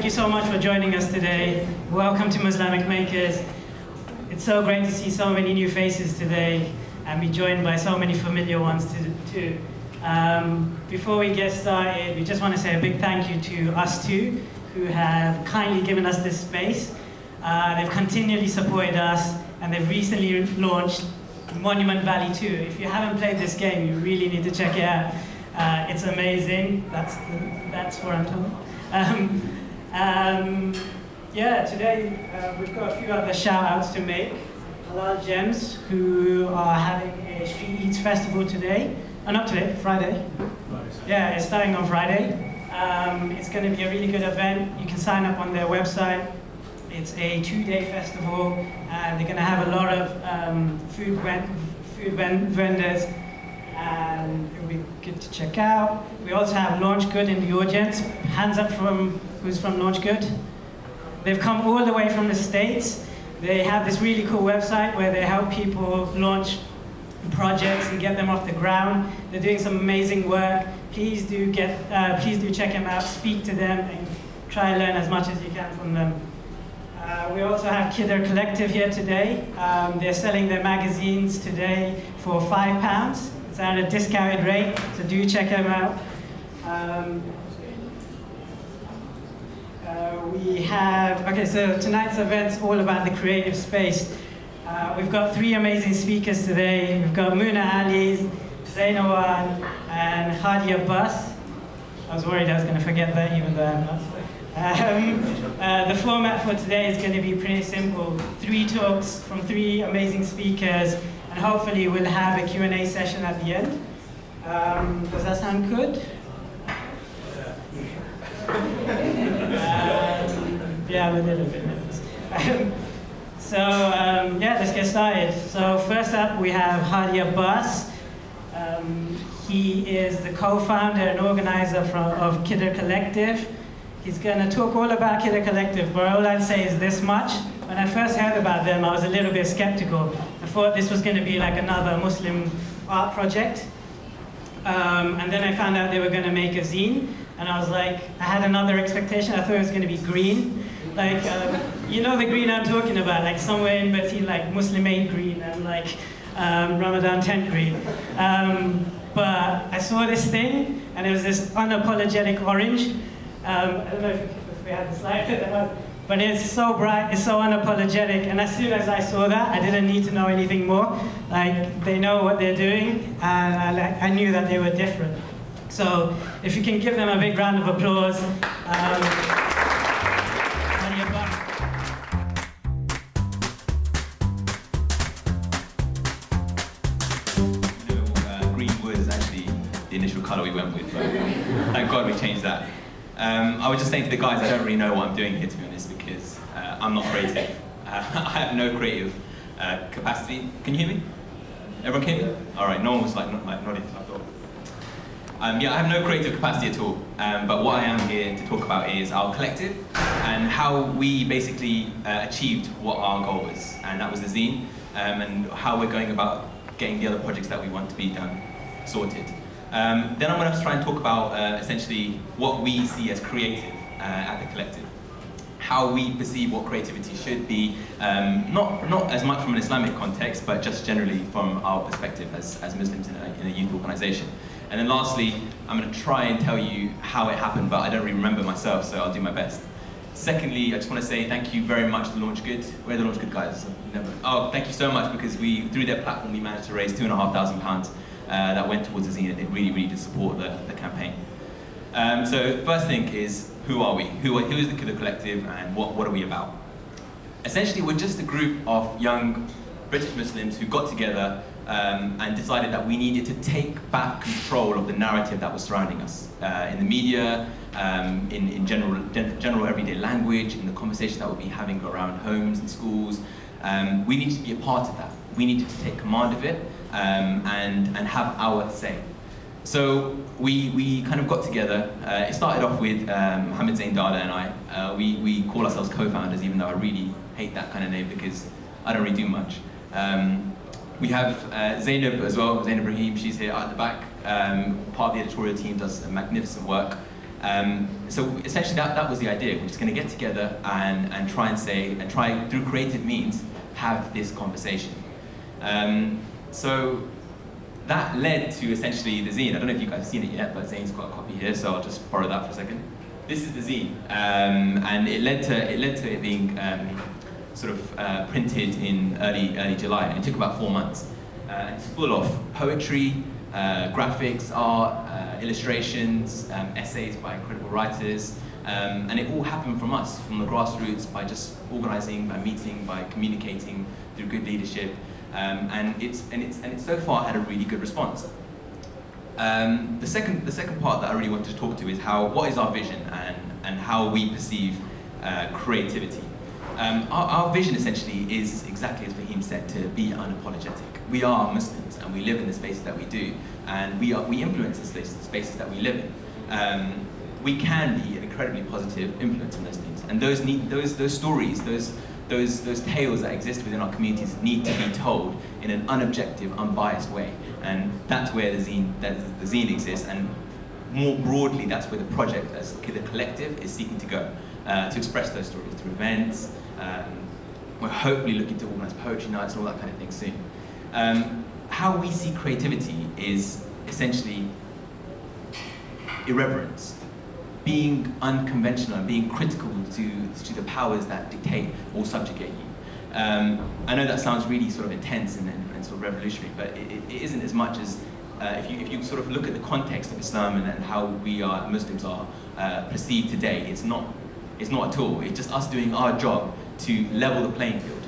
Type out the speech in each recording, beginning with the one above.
thank you so much for joining us today. Welcome to Muslamic Makers. It's so great to see so many new faces today and be joined by so many familiar ones too. Before we get started, we just want to say a big thank you to Ustwo, who have kindly given us this space. They've continually supported us, and they've recently launched Monument Valley 2. If you haven't played this game, you really need to check it out. It's amazing. That's what I'm talking about. Yeah, today we've got a few other shout-outs to make. Halal Gems, who are having a Street Eats festival today. Not today, Friday. Yeah, it's starting on Friday. It's going to be a really good event. You can sign up on their website. It's a 2-day festival, and they're going to have a lot of food vendors, and it'll be good to check out. We also have Launch Good in the audience. Hands up from who's from Launch Good. They've come all the way from the States. They have this really cool website where they help people launch projects and get them off the ground. They're doing some amazing work. Please do check them out, speak to them, and try and learn as much as you can from them. We also have Khidr Collective here today. They're selling their magazines today for £5. It's at a discounted rate, so do check them out. So tonight's event's all about the creative space. We've got 3 amazing speakers today. We've got Muna Ali, Zain, Awan, and Hadi Abbas. I was worried I was going to forget that, even though I'm not. The format for today is going to be pretty simple. 3 talks from 3 amazing speakers, and hopefully we'll have a Q&A session at the end. Does that sound good? Yeah, I'm a little bit nervous. Let's get started. So first up, we have Hadi Abbas. He is the co-founder and organizer of Khidr Collective. He's going to talk all about Khidr Collective, but all I'd say is this much. When I first heard about them, I was a little bit skeptical. I thought this was going to be like another Muslim art project. And then I found out they were going to make a zine, and I was like, I had another expectation. I thought it was going to be green. Like, you know the green I'm talking about, like somewhere in between like Muslamic green and like Ramadan tent green. But I saw this thing, and it was this unapologetic orange. I don't know if we had the slide, but it's so bright, it's so unapologetic, and as soon as I saw that, I didn't need to know anything more. Like, they know what they're doing, and I knew that they were different. So, if you can give them a big round of applause. Green was actually the initial colour we went with, but thank God we changed that. I was just saying to the guys, I don't really know what I'm doing here, to be honest, because I'm not creative. I have no creative capacity. Can you hear me? Everyone can hear me? All right, no one was like nodding, so I thought. I have no creative capacity at all, but what I am here to talk about is our collective and how we basically achieved what our goal was, and that was the zine, and how we're going about getting the other projects that we want to be done sorted. Then I'm going to try and talk about essentially what we see as creative at the collective, how we perceive what creativity should be, not as much from an Islamic context, but just generally from our perspective as Muslims in a youth organisation. And then lastly, I'm going to try and tell you how it happened, but I don't really remember myself, so I'll do my best. Secondly, I just want to say thank you very much to Launch Good. Where are the Launch Good guys? Oh, thank you so much, because through their platform we managed to raise £2,500 that went towards the zine. It really did support the campaign. So first thing is, who are we? Who is the Khidr Collective, and what are we about? Essentially, we're just a group of young British Muslims who got together and decided that we needed to take back control of the narrative that was surrounding us in the media, in general everyday language, in the conversation that we'll be having around homes and schools. We needed to be a part of that. We needed to take command of it and have our say. So we kind of got together. It started off with Mohammed Zain and I. We call ourselves co-founders, even though I really hate that kind of name because I don't really do much. We have Zainab as well, Zainab Faheem, she's here at the back. Part of the editorial team, does magnificent work. So essentially that was the idea. We're just going to get together and try through creative means have this conversation. So that led to essentially the zine. I don't know if you guys have seen it yet, but Zain's got a copy here, so I'll just borrow that for a second. This is the zine, and it led to it being printed in early July, and it took about 4 months. It's full of poetry, graphics, art, illustrations, essays by incredible writers, and it all happened from us, from the grassroots, by just organizing, by meeting, by communicating through good leadership, and it's so far had a really good response. The second part that I really wanted to talk to is what is our vision and how we perceive creativity. Our vision essentially is exactly as Faheem said, to be unapologetic. We are Muslims and we live in the spaces that we do, and we influence the spaces that we live in. We can be an incredibly positive influence on those things, and those stories, those tales that exist within our communities need to be told in an unobjective, unbiased way, and that's where the zine exists. And more broadly, that's where the project, as the collective, is seeking to go, to express those stories through events. We're hopefully looking to organise poetry nights and all that kind of thing soon. How we see creativity is essentially irreverence, being unconventional and being critical to the powers that dictate or subjugate you. I know that sounds really sort of intense and sort of revolutionary, but it isn't as much as if you sort of look at the context of Islam and how we Muslims are perceived today. It's not at all. It's just us doing our job to level the playing field.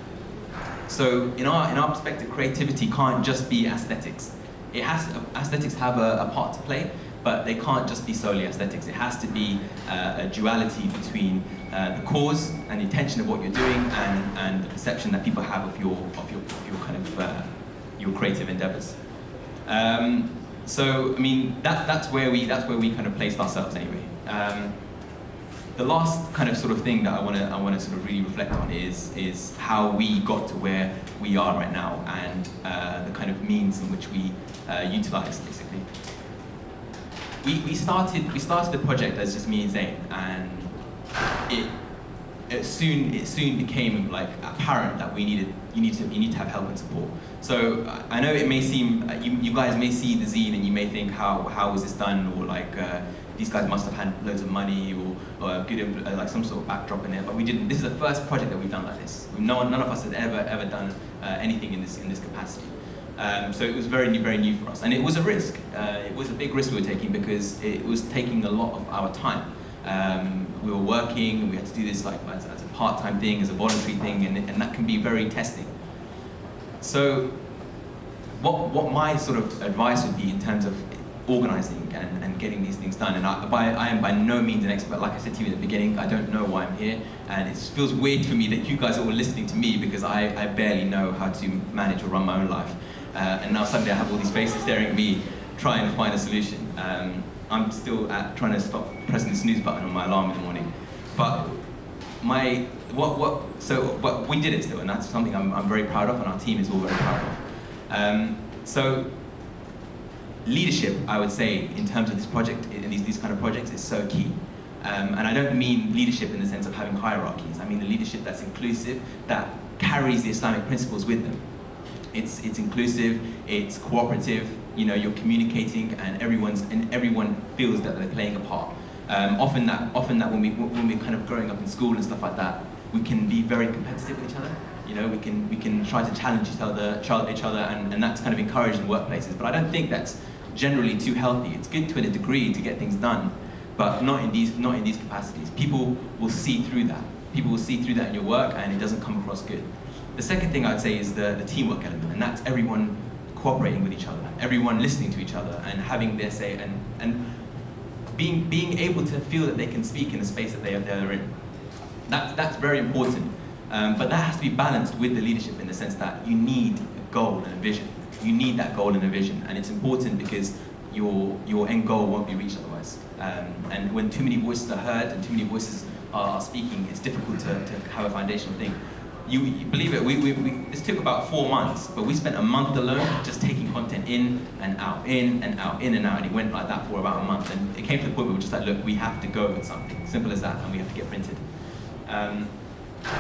So in our perspective, creativity can't just be aesthetics. Aesthetics have a part to play, but they can't just be solely aesthetics. It has to be a duality between the cause and the intention of what you're doing and the perception that people have of your kind of your creative endeavors. So I mean that's where we kind of placed ourselves anyway. The last kind of sort of thing that I want to sort of really reflect on is how we got to where we are right now, and the kind of means in which we utilize basically. We started the project as just me and Zain, and it soon became like apparent that you need to have help and support. So I know it may seem you guys may see the zine and you may think how was this done, or like these guys must have had loads of money or good like some sort of backdrop in there, but we didn't. This is the first project that we've done like this. None of us had ever done anything in this capacity. So it was very new for us, and it was a risk. It was a big risk we were taking because it was taking a lot of our time. We were working, and we had to do this like as a part-time thing, as a voluntary thing, and that can be very testing. So what my sort of advice would be in terms of organizing and getting these things done, and I am by no means an expert. Like I said to you at the beginning, I don't know why I'm here, and it feels weird for me that you guys are all listening to me because I barely know how to manage or run my own life. And now suddenly I have all these faces staring at me, trying to find a solution. I'm still trying to stop pressing the snooze button on my alarm in the morning. But but we did it still, and that's something I'm very proud of, and our team is all very proud of. So leadership, I would say, in terms of this project, in these kind of projects, is so key. And I don't mean leadership in the sense of having hierarchies. I mean the leadership that's inclusive, that carries the Islamic principles with them. It's inclusive, it's cooperative, you're communicating, and everyone feels that they're playing a part. Often that when we're kind of growing up in school and stuff like that, we can be very competitive with each other. We can try to challenge each other, and that's kind of encouraged in workplaces. But I don't think that's generally too healthy. It's good to a degree to get things done, but not in these capacities. People will see through that. People will see through that in your work, and it doesn't come across good. The second thing I'd say is the teamwork element, and that's everyone cooperating with each other, everyone listening to each other, and having their say, and being able to feel that they can speak in the space that they're in. That's very important, but that has to be balanced with the leadership in the sense that you need a goal and a vision. You need that goal and a vision, and it's important because your end goal won't be reached otherwise. And when too many voices are heard and too many voices are speaking, it's difficult to have a foundational thing. You believe it, this took about 4 months, but we spent a month alone just taking content went in and out, in and out, in and out, and it went like that for about a month. And it came to the point where we were just like, look, we have to go with something, simple as that, and we have to get printed.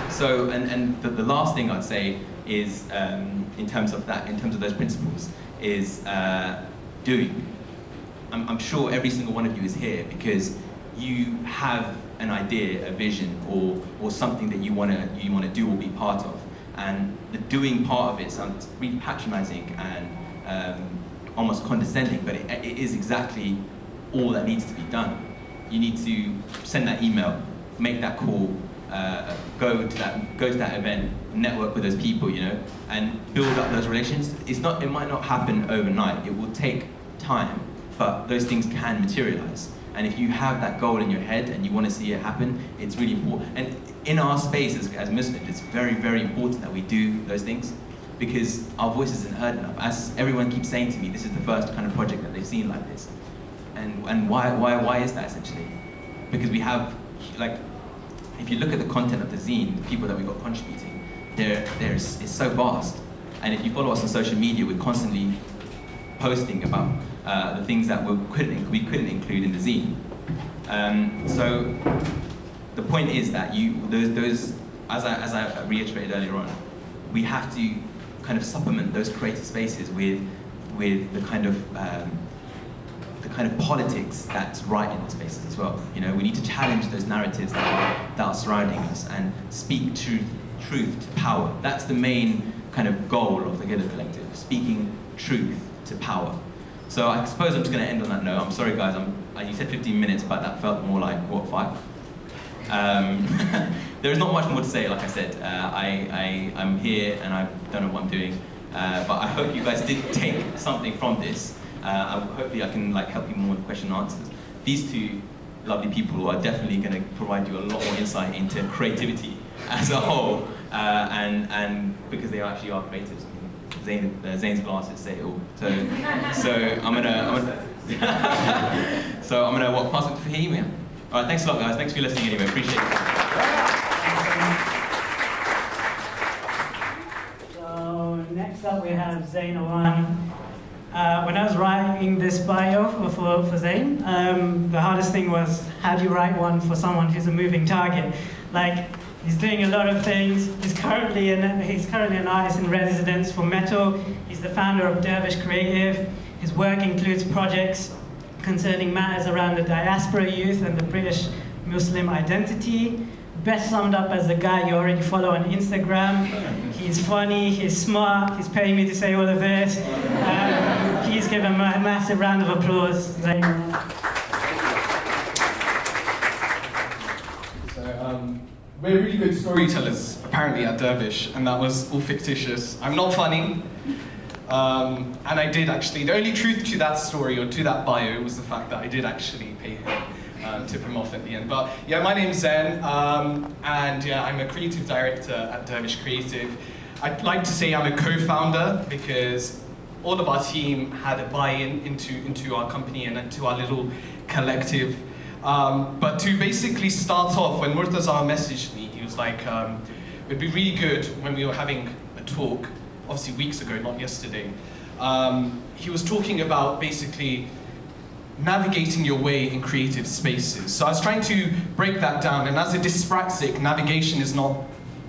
So, the last thing I'd say is, in terms of those principles, is doing. I'm sure every single one of you is here because you have an idea, a vision, or something that you wanna do or be part of. And the doing part of it sounds really patronizing and almost condescending, but it is exactly all that needs to be done. You need to send that email, make that call, go to that event, network with those people, you know, and build up those relations. It might not happen overnight. It will take time, but those things can materialize. And if you have that goal in your head and you want to see it happen, it's really important. And in our space as Muslims, it's very, very important that we do those things because our voice isn't heard enough. As everyone keeps saying to me, this is the first kind of project that they've seen like this. And why is that essentially? Because we have, like, if you look at the content of the zine, the people that we got contributing, it's so vast. And if you follow us on social media, we're constantly posting about the things that we couldn't include in the zine. So the point is that those as I reiterated earlier on, we have to kind of supplement those creative spaces with the kind of politics that's right in the spaces as well. You know, we need to challenge those narratives that are surrounding us and speak truth to power. That's the main kind of goal of the Khidr Collective, speaking truth to power. So I suppose I'm just going to end on that note. I'm sorry guys, you said 15 minutes, but that felt more like, what, 5? There is not much more to say, like I said. I'm here and I don't know what I'm doing, but I hope you guys did take something from this. Hopefully I can help you more with question and answers. These two lovely people are definitely going to provide you a lot more insight into creativity as a whole, and because they actually are creatives. Zain's glasses say it all. So I'm gonna pass it to Faheem. Yeah? All right, thanks a lot, guys. Thanks for listening anyway. Appreciate it. So next up we have Zain Awan. When I was writing this bio for Zain, the hardest thing was how do you write one for someone who's a moving target? He's doing a lot of things. He's currently an artist in residence for metal. He's the founder of Dervish Creative. His work includes projects concerning matters around the diaspora youth and the British Muslim identity. Best summed up as the guy you already follow on Instagram. He's funny, he's smart, he's paying me to say all of this. Please give him a massive round of applause. Zain. We're really good storytellers, apparently, at Dervish, and that was all fictitious. I'm not funny, and I did actually. The only truth to that story, or to that bio, was the fact that I did actually pay him to him off at the end. But yeah, my name's Zain, and yeah, I'm a creative director at Dervish Creative. I'd like to say I'm a co-founder, because all of our team had a buy-in into our company and into our little collective. But to basically start off, when Murtaza messaged me, he was like, it'd be really good when we were having a talk, obviously weeks ago, not yesterday. He was talking about basically navigating your way in creative spaces. So I was trying to break that down, and as a dyspraxic, navigation is not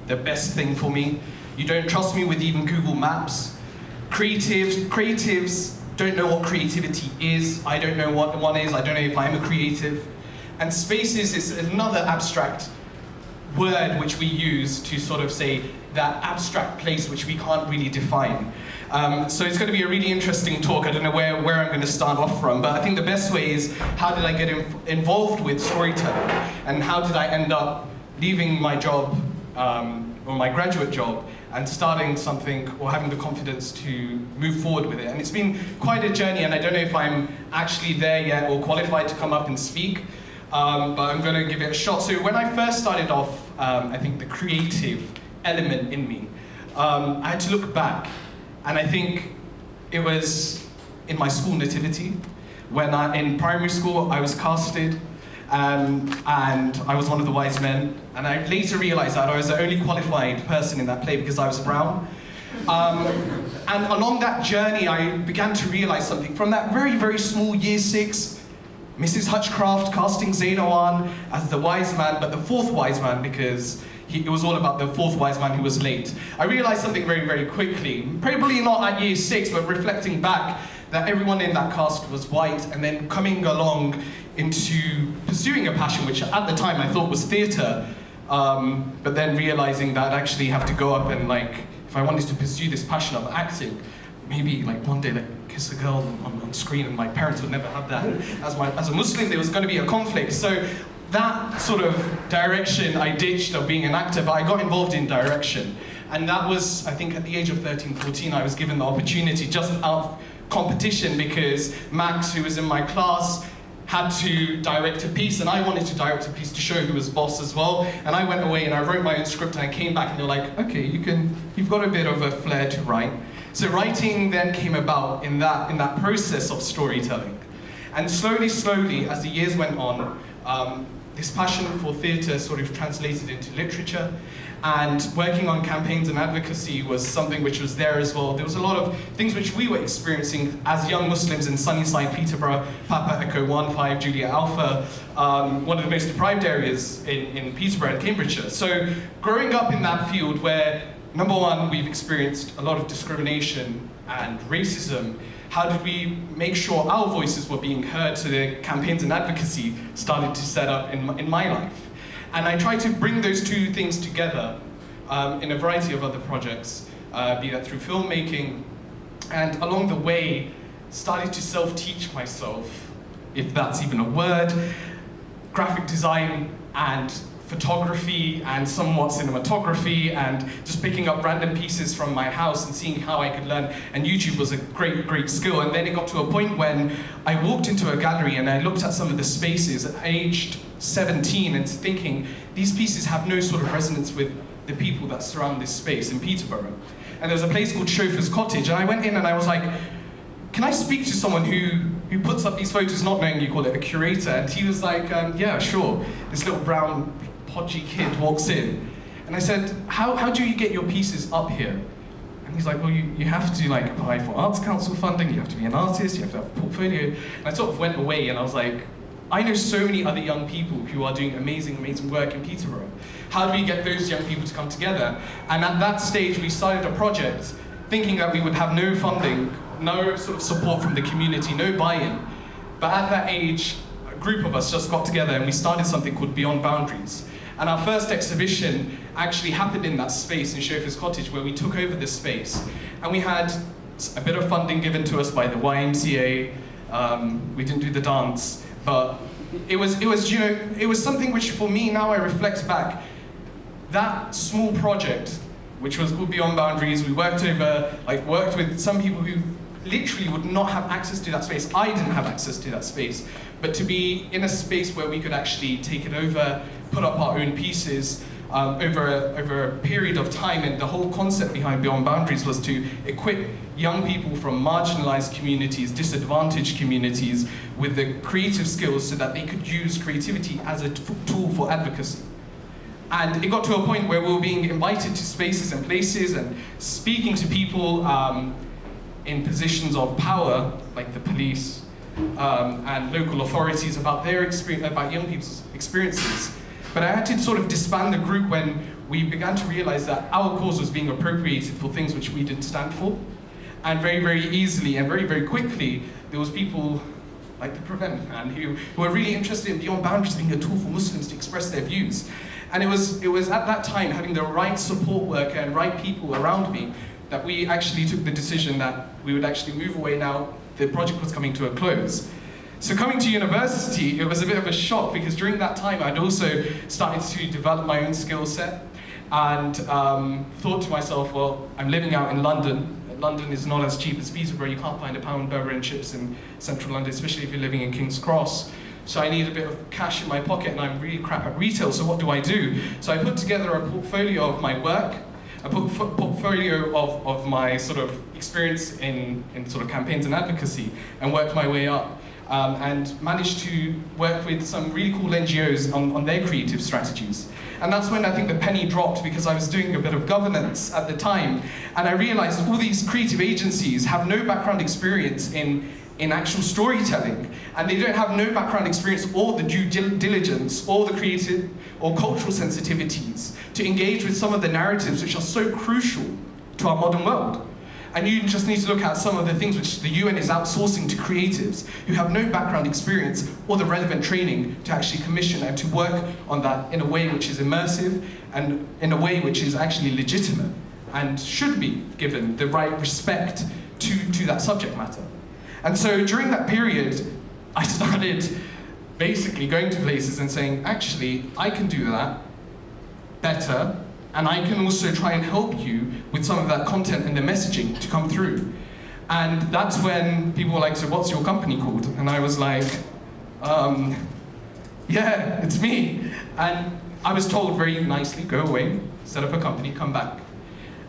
the best thing for me. You don't trust me with even Google Maps. Creatives don't know what creativity is. I don't know what one is. I don't know if I'm a creative. And spaces is another abstract word which we use to sort of say that abstract place which we can't really define. So it's going to be a really interesting talk. I don't know where I'm going to start off from, but I think the best way is how did I get involved with storytelling, and how did I end up leaving my job, or my graduate job, and starting something, or having the confidence to move forward with it. And it's been quite a journey, and I don't know if I'm actually there yet or qualified to come up and speak. But I'm going to give it a shot. So when I first started off, I think the creative element in me, I had to look back, and I think it was in my school nativity. When in primary school, I was casted, and I was one of the wise men, and I later realized that I was the only qualified person in that play because I was brown. And along that journey, I began to realize something. From that very, very small year 6, Mrs. Hutchcraft casting Zain Awan as the wise man, but the fourth wise man, because it was all about the fourth wise man who was late. I realized something very, very quickly. Probably not at year 6, but reflecting back, that everyone in that cast was white, and then coming along into pursuing a passion, which at the time I thought was theatre, but then realizing that I'd actually have to go up and, like, if I wanted to pursue this passion of acting, maybe like one day, like, kiss a girl on screen, and my parents would never have that. As a Muslim, there was going to be a conflict. So that sort of direction I ditched of being an actor, but I got involved in direction. And that was, I think, at the age of 13, 14, I was given the opportunity just out of competition, because Max, who was in my class, had to direct a piece, and I wanted to direct a piece to show who was boss as well. And I went away and I wrote my own script, and I came back and they were like, okay, you've got a bit of a flair to write. So writing then came about in that process of storytelling. And slowly, as the years went on, this passion for theatre sort of translated into literature, and working on campaigns and advocacy was something which was there as well. There was a lot of things which we were experiencing as young Muslims in Sunnyside, Peterborough, Papa Echo 15, Julia Alpha, one of the most deprived areas in Peterborough and Cambridgeshire. So growing up in that field where, number one, we've experienced a lot of discrimination and racism, how did we make sure our voices were being heard? So the campaigns and advocacy started to set up in my life. And I tried to bring those two things together in a variety of other projects, be that through filmmaking, and along the way, started to self-teach myself, if that's even a word, graphic design and photography and somewhat cinematography, and just picking up random pieces from my house and seeing how I could learn. And YouTube was a great skill. And then it got to a point when I walked into a gallery and I looked at some of the spaces at aged 17 and thinking, these pieces have no sort of resonance with the people that surround this space in Peterborough. And there's a place called Chauffeur's Cottage, and I went in and I was like, can I speak to someone who puts up these photos, not knowing you call it a curator? And he was like, yeah, sure. This little brown podgy kid walks in. And I said, how do you get your pieces up here? And he's like, well, you have to like apply for Arts Council funding, you have to be an artist, you have to have a portfolio. And I sort of went away and I was like, I know so many other young people who are doing amazing work in Peterborough. How do we get those young people to come together? And at that stage, we started a project thinking that we would have no funding, no sort of support from the community, no buy-in. But at that age, a group of us just got together and we started something called Beyond Boundaries. And our first exhibition actually happened in that space in Chauffeur's Cottage, where we took over this space. And we had a bit of funding given to us by the YMCA. We didn't do the dance, but it was something which, for me, now I reflect back, that small project, which was called Beyond Boundaries, we worked with some people who literally would not have access to that space. I didn't have access to that space. But to be in a space where we could actually take it over, put up our own pieces over a period of time, and the whole concept behind Beyond Boundaries was to equip young people from marginalized communities, disadvantaged communities, with the creative skills so that they could use creativity as a tool for advocacy. And it got to a point where we were being invited to spaces and places and speaking to people in positions of power, like the police and local authorities, about their experience, about young people's experiences. But I had to sort of disband the group when we began to realize that our cause was being appropriated for things which we didn't stand for. And very easily and very quickly, there was people like the Prevent Man who were really interested in Beyond Boundaries being a tool for Muslims to express their views. And it was at that time, having the right support worker and right people around me, that we actually took the decision that we would actually move away now. The project was coming to a close. So coming to university, it was a bit of a shock, because during that time I'd also started to develop my own skill set and thought to myself, well, I'm living out in London. London is not as cheap as Peterborough. You can't find a pound burger and chips in central London, especially if you're living in King's Cross. So I need a bit of cash in my pocket, and I'm really crap at retail, so what do? So I put together a portfolio of my work, a portfolio of my sort of experience in sort of campaigns and advocacy, and worked my way up. and managed to work with some really cool NGOs on their creative strategies. And that's when I think the penny dropped, because I was doing a bit of governance at the time, and I realized all these creative agencies have no background experience in actual storytelling, and they don't have no background experience or the due diligence or the creative or cultural sensitivities to engage with some of the narratives which are so crucial to our modern world. And you just need to look at some of the things which the UN is outsourcing to creatives who have no background experience or the relevant training to actually commission and to work on that in a way which is immersive and in a way which is actually legitimate and should be given the right respect to that subject matter. And so during that period, I started basically going to places and saying, actually, I can do that better, and I can also try and help you with some of that content and the messaging to come through. And that's when people were like, so what's your company called? And I was like, yeah, it's me. And I was told very nicely, go away, set up a company, come back.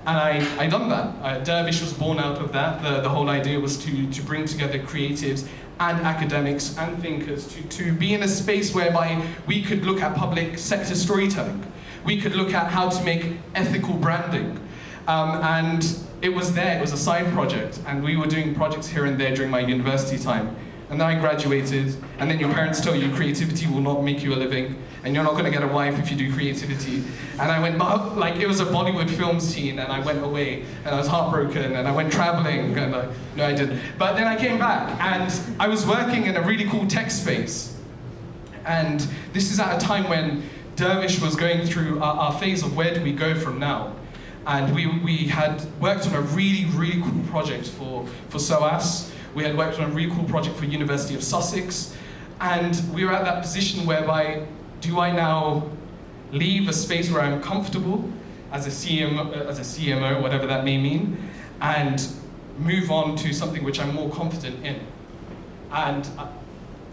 And I done that. Dervish was born out of that. The whole idea was to bring together creatives and academics and thinkers to be in a space whereby we could look at public sector storytelling. We could look at how to make ethical branding. And it was there, it was a side project, and we were doing projects here and there during my university time. And then I graduated, and then your parents tell you creativity will not make you a living, and you're not going to get a wife if you do creativity. And I went, like, it was a Bollywood film scene, and I went away, and I was heartbroken, and I went traveling, and no, I didn't. But then I came back, and I was working in a really cool tech space. And this is at a time when Dervish was going through our phase of where do we go from now. And we had worked on a really, really cool project for SOAS. We had worked on a really cool project for University of Sussex. And we were at that position whereby, do I now leave a space where I'm comfortable as a CMO, whatever that may mean, and move on to something which I'm more confident in? And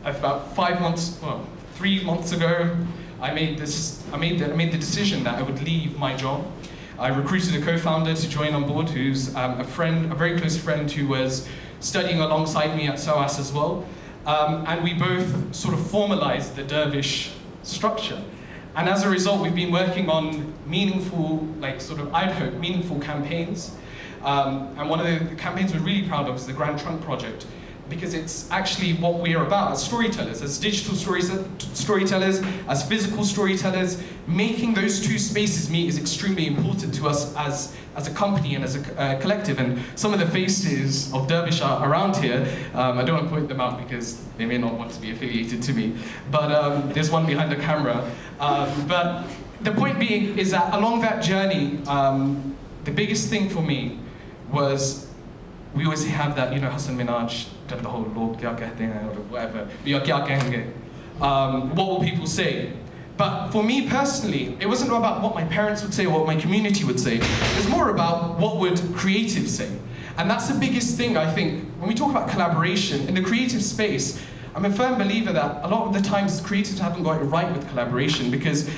about 3 months ago, I made the decision that I would leave my job. I recruited a co-founder to join on board, who's a very close friend who was studying alongside me at SOAS as well. And we both sort of formalized the Dervish structure. And as a result, we've been working on meaningful, I'd hope, meaningful campaigns. And one of the campaigns we're really proud of is the Grand Trunk Project, because it's actually what we are about as storytellers, as digital storytellers, as physical storytellers. Making those two spaces meet is extremely important to us as a company and as a collective. And some of the faces of Dervish are around here. I don't want to point them out because they may not want to be affiliated to me, but there's one behind the camera. But the point being is that along that journey, the biggest thing for me was, we always have that, Hassan Minaj, the whole log kya kehte hain or whatever, kya kahenge. What will people say? But for me personally, it wasn't about what my parents would say or what my community would say. It was more about what would creatives say. And that's the biggest thing, I think, when we talk about collaboration in the creative space. I'm a firm believer that a lot of the times creatives haven't got it right with collaboration, because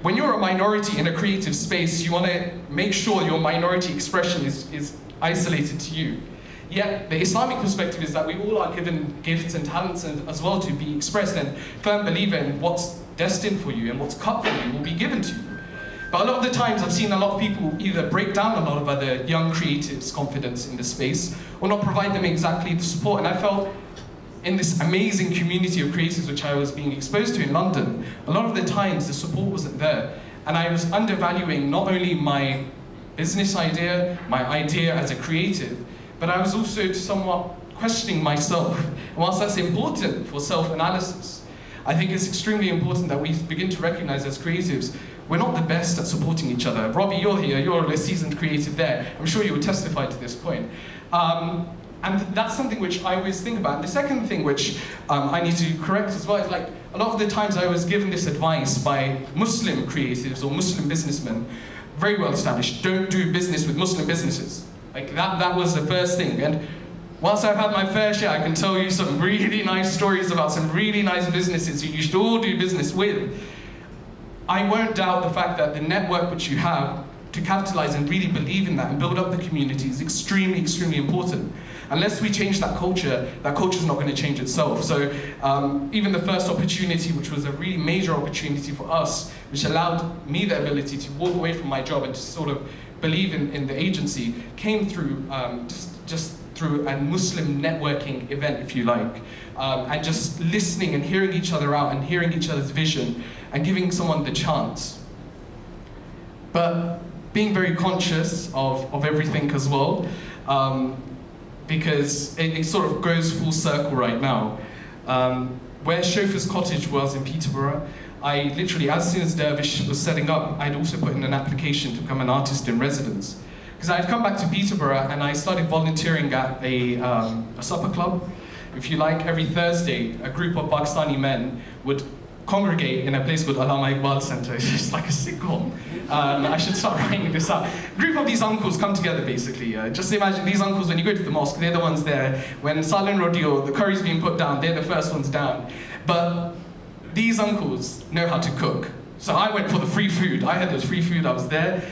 when you're a minority in a creative space, you want to make sure your minority expression is isolated to you. Yet the Islamic perspective is that we all are given gifts and talents as well to be expressed, and firm believer in what's destined for you and what's cut for you will be given to you. But a lot of the times I've seen a lot of people either break down a lot of other young creatives' confidence in this space, or not provide them exactly the support. And I felt in this amazing community of creatives which I was being exposed to in London, a lot of the times the support wasn't there. And I was undervaluing not only my business idea, my idea as a creative, but I was also somewhat questioning myself. And whilst that's important for self-analysis, I think it's extremely important that we begin to recognize as creatives, we're not the best at supporting each other. Robbie, you're here, you're a seasoned creative there. I'm sure you would testify to this point. And that's something which I always think about. And the second thing which I need to correct as well is, like, a lot of the times I was given this advice by Muslim creatives or Muslim businessmen, very well established, don't do business with Muslim businesses. Like that was the first thing. And whilst I've had my fair share, I can tell you some really nice stories about some really nice businesses who you should all do business with. I won't doubt the fact that the network which you have to capitalize and really believe in that and build up the community is extremely, extremely important. Unless we change that culture is not going to change itself. So even the first opportunity, which was a really major opportunity for us, which allowed me the ability to walk away from my job and to sort of believe in the agency, came through just through a Muslim networking event, if you like, and just listening and hearing each other out and hearing each other's vision and giving someone the chance. But being very conscious of everything as well, because it sort of goes full circle right now. Where Chauffeur's Cottage was in Peterborough, I literally, as soon as Dervish was setting up, I'd also put in an application to become an artist in residence. Because I'd come back to Peterborough and I started volunteering at a supper club. If you like, every Thursday, a group of Pakistani men would congregate in a place called Allama Iqbal Center. It's just like a sitcom. I should start writing this out. A group of these uncles come together, basically. Just imagine these uncles, when you go to the mosque, they're the ones there. When Salin Rodeo, the curry's being put down, they're the first ones down. But these uncles know how to cook. So I went for the free food. I had this free food, I was there.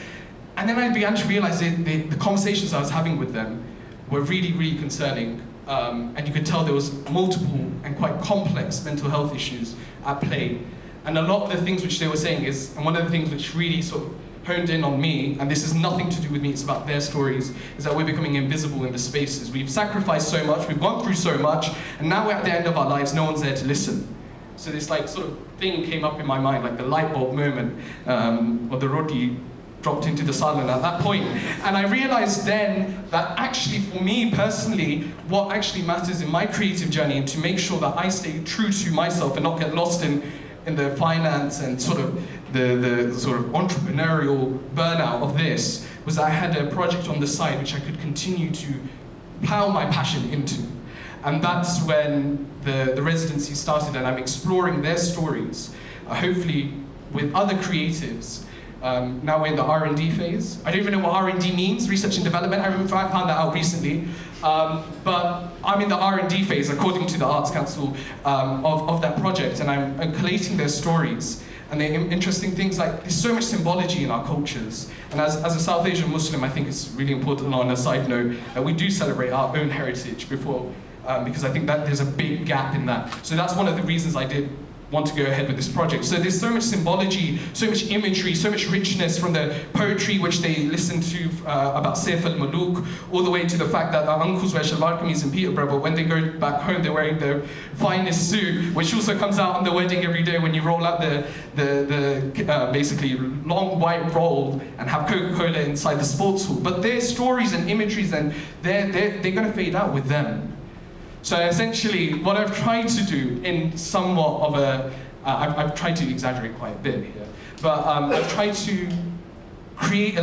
And then I began to realize the conversations I was having with them were really, really concerning. And you could tell there was multiple and quite complex mental health issues at play. And a lot of the things which they were saying is, and one of the things which really sort of honed in on me, and this is nothing to do with me, it's about their stories, is that we're becoming invisible in the spaces. We've sacrificed so much, we've gone through so much, and now we're at the end of our lives, no one's there to listen. So this like sort of thing came up in my mind, like the light bulb moment, or the roti dropped into the silent at that point. And I realized then that actually for me personally, what actually matters in my creative journey and to make sure that I stay true to myself and not get lost in the finance and sort of the sort of entrepreneurial burnout of this, was that I had a project on the side which I could continue to plow my passion into. And that's when the residency started, and I'm exploring their stories, hopefully with other creatives. Now we're in the R&D phase. I don't even know what R&D means, research and development. I found that out recently. But I'm in the R&D phase, according to the Arts Council, of that project, and I'm collating their stories. And the interesting things, like, there's so much symbology in our cultures. And as a South Asian Muslim, I think it's really important, on a side note, that we do celebrate our own heritage before, because I think that there's a big gap in that. So that's one of the reasons I did want to go ahead with this project. So there's so much symbology, so much imagery, so much richness from the poetry which they listen to about Saif al-Muluk, all the way to the fact that our uncles wear shalwar kameez in Peterborough, but when they go back home they're wearing their finest suit, which also comes out on the wedding every day when you roll out the basically long white roll and have Coca-Cola inside the sports hall. But their stories and imageries, and they're going to fade out with them. So essentially, what I've tried to do in somewhat of a, I've tried to exaggerate quite a bit here, but I've tried to create,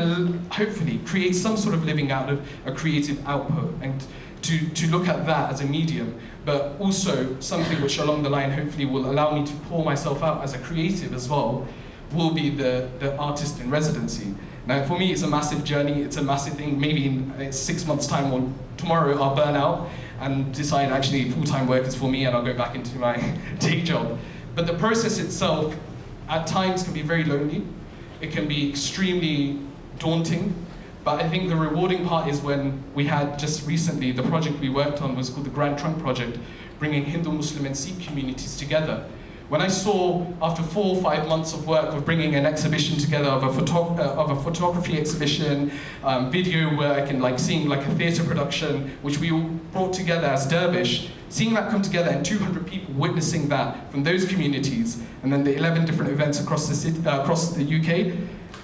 hopefully, create some sort of living out of a creative output, and to look at that as a medium, but also something which along the line hopefully will allow me to pour myself out as a creative as well, will be the artist in residency. Now, for me, it's a massive journey, it's a massive thing. Maybe in 6 months' time or tomorrow, I'll burn out and decide actually full-time work is for me and I'll go back into my day job. But the process itself, at times, can be very lonely. It can be extremely daunting. But I think the rewarding part is when we had just recently, the project we worked on was called the Grand Trunk Project, bringing Hindu, Muslim, and Sikh communities together. When I saw, after 4 or 5 months of work of bringing an exhibition together, of a photography exhibition, video work, and like seeing like a theatre production, which we all brought together as Dervish, seeing that come together and 200 people witnessing that from those communities, and then the 11 different events across the city, across the UK,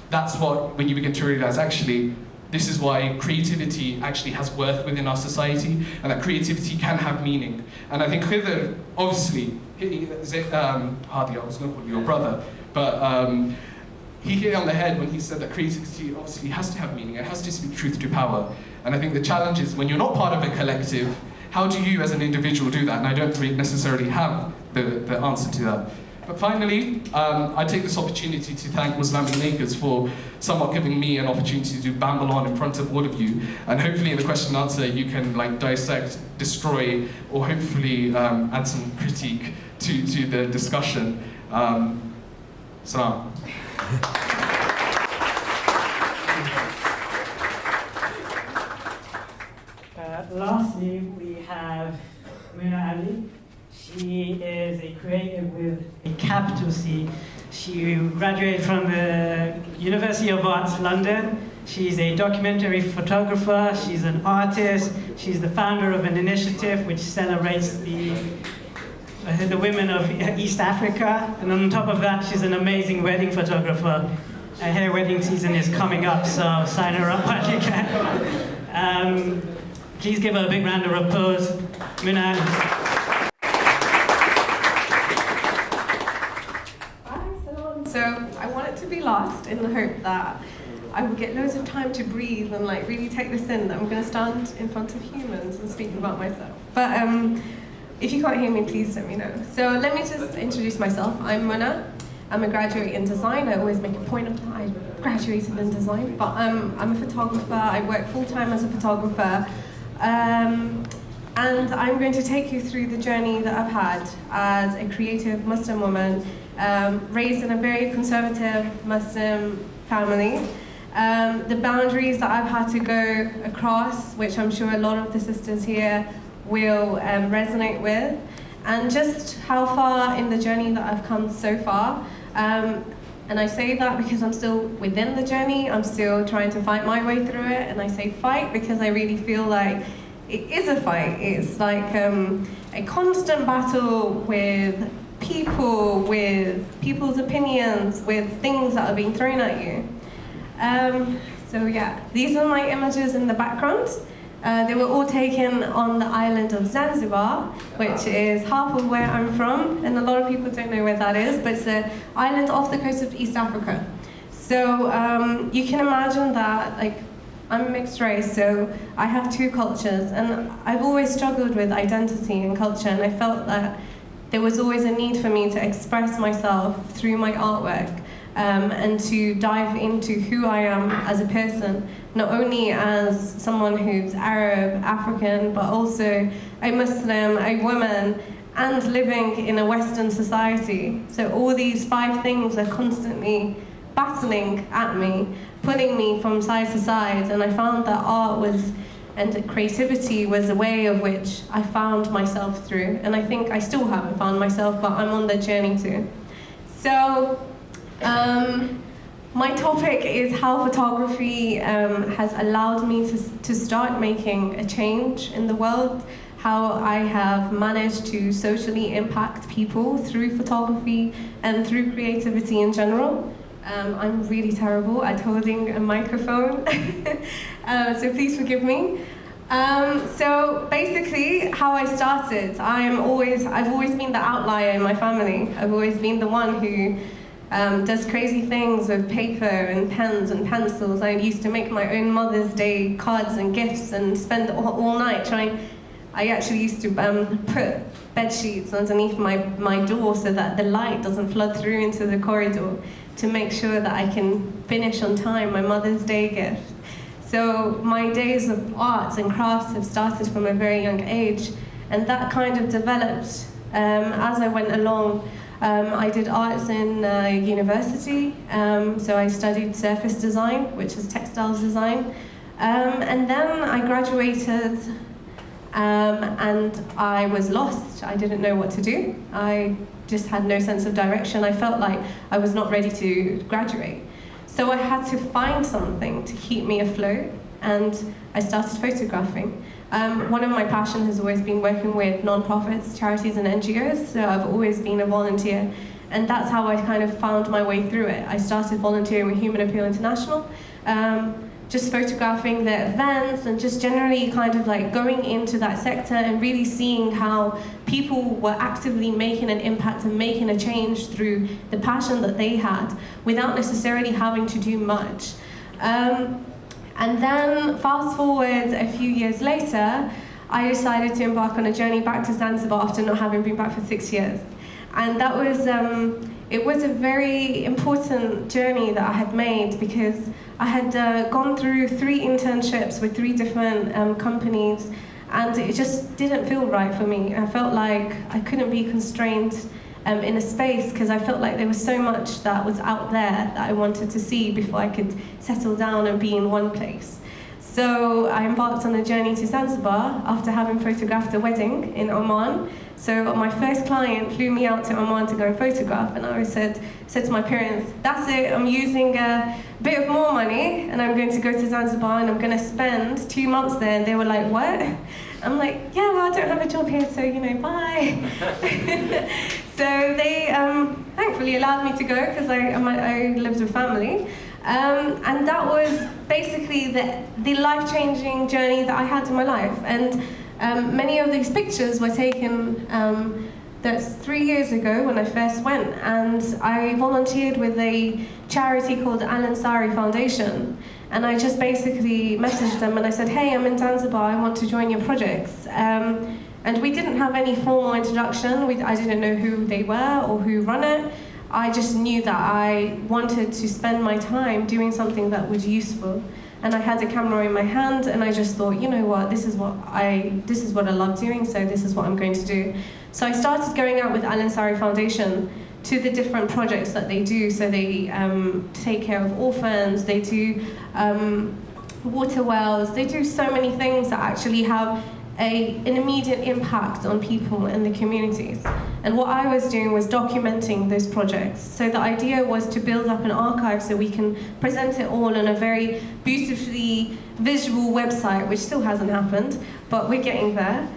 that's what, when you begin to realize, actually, this is why creativity actually has worth within our society, and that creativity can have meaning. And I think Khidr, obviously, Hadi, I was going to call you your brother, but he hit it on the head when he said that creativity obviously has to have meaning, it has to speak truth to power. And I think the challenge is, when you're not part of a collective, how do you as an individual do that? And I don't really necessarily have the answer to that. But finally, I take this opportunity to thank Muslamic Makers for somewhat giving me an opportunity to babble on in front of all of you. And hopefully in the question and answer, you can like dissect, destroy, or hopefully add some critique to the discussion. Salam. lastly, we have Muna Ali. She is a creative with a capital C. She graduated from the University of Arts, London. She's a documentary photographer. She's an artist. She's the founder of an initiative which celebrates the women of East Africa. And on top of that, she's an amazing wedding photographer. Her wedding season is coming up, so sign her up while you can. Please give her a big round of applause. Muna. So I wanted to be last in the hope that I would get loads of time to breathe and like really take this in, that I'm going to stand in front of humans and speak about myself. But if you can't hear me, please let me know. So let me just introduce myself. I'm Muna. I'm a graduate in design. I always make a point of that. I graduated in design, but I'm a photographer. I work full-time as a photographer. And I'm going to take you through the journey that I've had as a creative Muslim woman, raised in a very conservative Muslim family. The boundaries that I've had to go across, which I'm sure a lot of the sisters here will resonate with, and just how far in the journey that I've come so far. And I say that because I'm still within the journey, I'm still trying to fight my way through it, and I say fight because I really feel like it is a fight. It's like a constant battle with people's opinions, with things that are being thrown at you. So yeah, these are my images in the background. They were all taken on the island of Zanzibar, which is half of where I'm from, and a lot of people don't know where that is, but it's an island off the coast of East Africa. So you can imagine that, like, I'm a mixed race, so I have two cultures, and I've always struggled with identity and culture, and I felt that there was always a need for me to express myself through my artwork, and to dive into who I am as a person, not only as someone who's Arab, African, but also a Muslim, a woman, and living in a Western society. So all these 5 things are constantly battling at me, pulling me from side to side, and I found that art and creativity was a way of which I found myself through, and I think I still haven't found myself, but I'm on the journey too. So, my topic is how photography has allowed me to start making a change in the world, how I have managed to socially impact people through photography and through creativity in general. I'm really terrible at holding a microphone, so please forgive me. So basically, how I started, I've always been the outlier in my family. I've always been the one who does crazy things with paper and pens and pencils. I used to make my own Mother's Day cards and gifts and spend all night trying. I actually used to put bed sheets underneath my door so that the light doesn't flood through into the corridor, to make sure that I can finish on time my Mother's Day gift. So my days of arts and crafts have started from a very young age, and that kind of developed as I went along. I did arts in university, so I studied surface design, which is textiles design, and then I graduated, and I was lost. I didn't know what to do. I just had no sense of direction. I felt like I was not ready to graduate. So I had to find something to keep me afloat, and I started photographing. One of my passions has always been working with non-profits, charities and NGOs, so I've always been a volunteer, and that's how I kind of found my way through it. I started volunteering with Human Appeal International, just photographing their events and just generally kind of like going into that sector and really seeing how people were actively making an impact and making a change through the passion that they had without necessarily having to do much. And then fast forward a few years later, I decided to embark on a journey back to Zanzibar after not having been back for 6 years. And that was, it was a very important journey that I had made, because I had gone through 3 internships with 3 different companies, and it just didn't feel right for me. I felt like I couldn't be constrained in a space, because I felt like there was so much that was out there that I wanted to see before I could settle down and be in one place. So I embarked on a journey to Zanzibar after having photographed a wedding in Oman. So my first client flew me out to Oman to go and photograph, and I said to my parents, that's it, I'm using a bit of more money and I'm going to go to Zanzibar and I'm going to spend 2 months there. And they were like, what? I'm like, yeah, well, I don't have a job here, so, bye. So they thankfully allowed me to go because I lived with family. And that was basically the life-changing journey that I had in my life. And many of these pictures were taken that's 3 years ago when I first went, and I volunteered with a charity called Al Ansari Foundation. And I just basically messaged them and I said, hey, I'm in Zanzibar, I want to join your projects. And we didn't have any formal introduction. I didn't know who they were or who run it. I just knew that I wanted to spend my time doing something that was useful. And I had a camera in my hand, and I just thought, you know what, this is what I love doing, so this is what I'm going to do. So I started going out with Al Ansari Foundation to the different projects that they do. So they take care of orphans, they do water wells, they do so many things that actually have an immediate impact on people in the communities. And what I was doing was documenting those projects. So the idea was to build up an archive so we can present it all on a very beautifully visual website, which still hasn't happened, but we're getting there.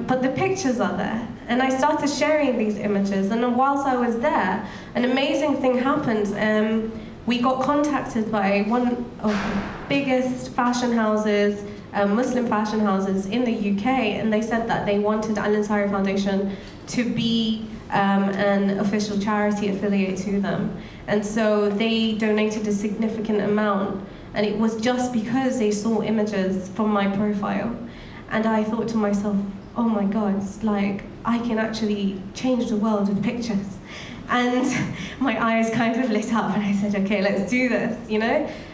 But the pictures are there. And I started sharing these images, and whilst I was there, an amazing thing happened. We got contacted by one of the biggest fashion houses, Muslim fashion houses in the UK, and they said that they wanted Al Ansari Foundation to be an official charity affiliate to them. And so they donated a significant amount, and it was just because they saw images from my profile. And I thought to myself, oh my God, like, I can actually change the world with pictures. And my eyes kind of lit up, and I said, okay, let's do this,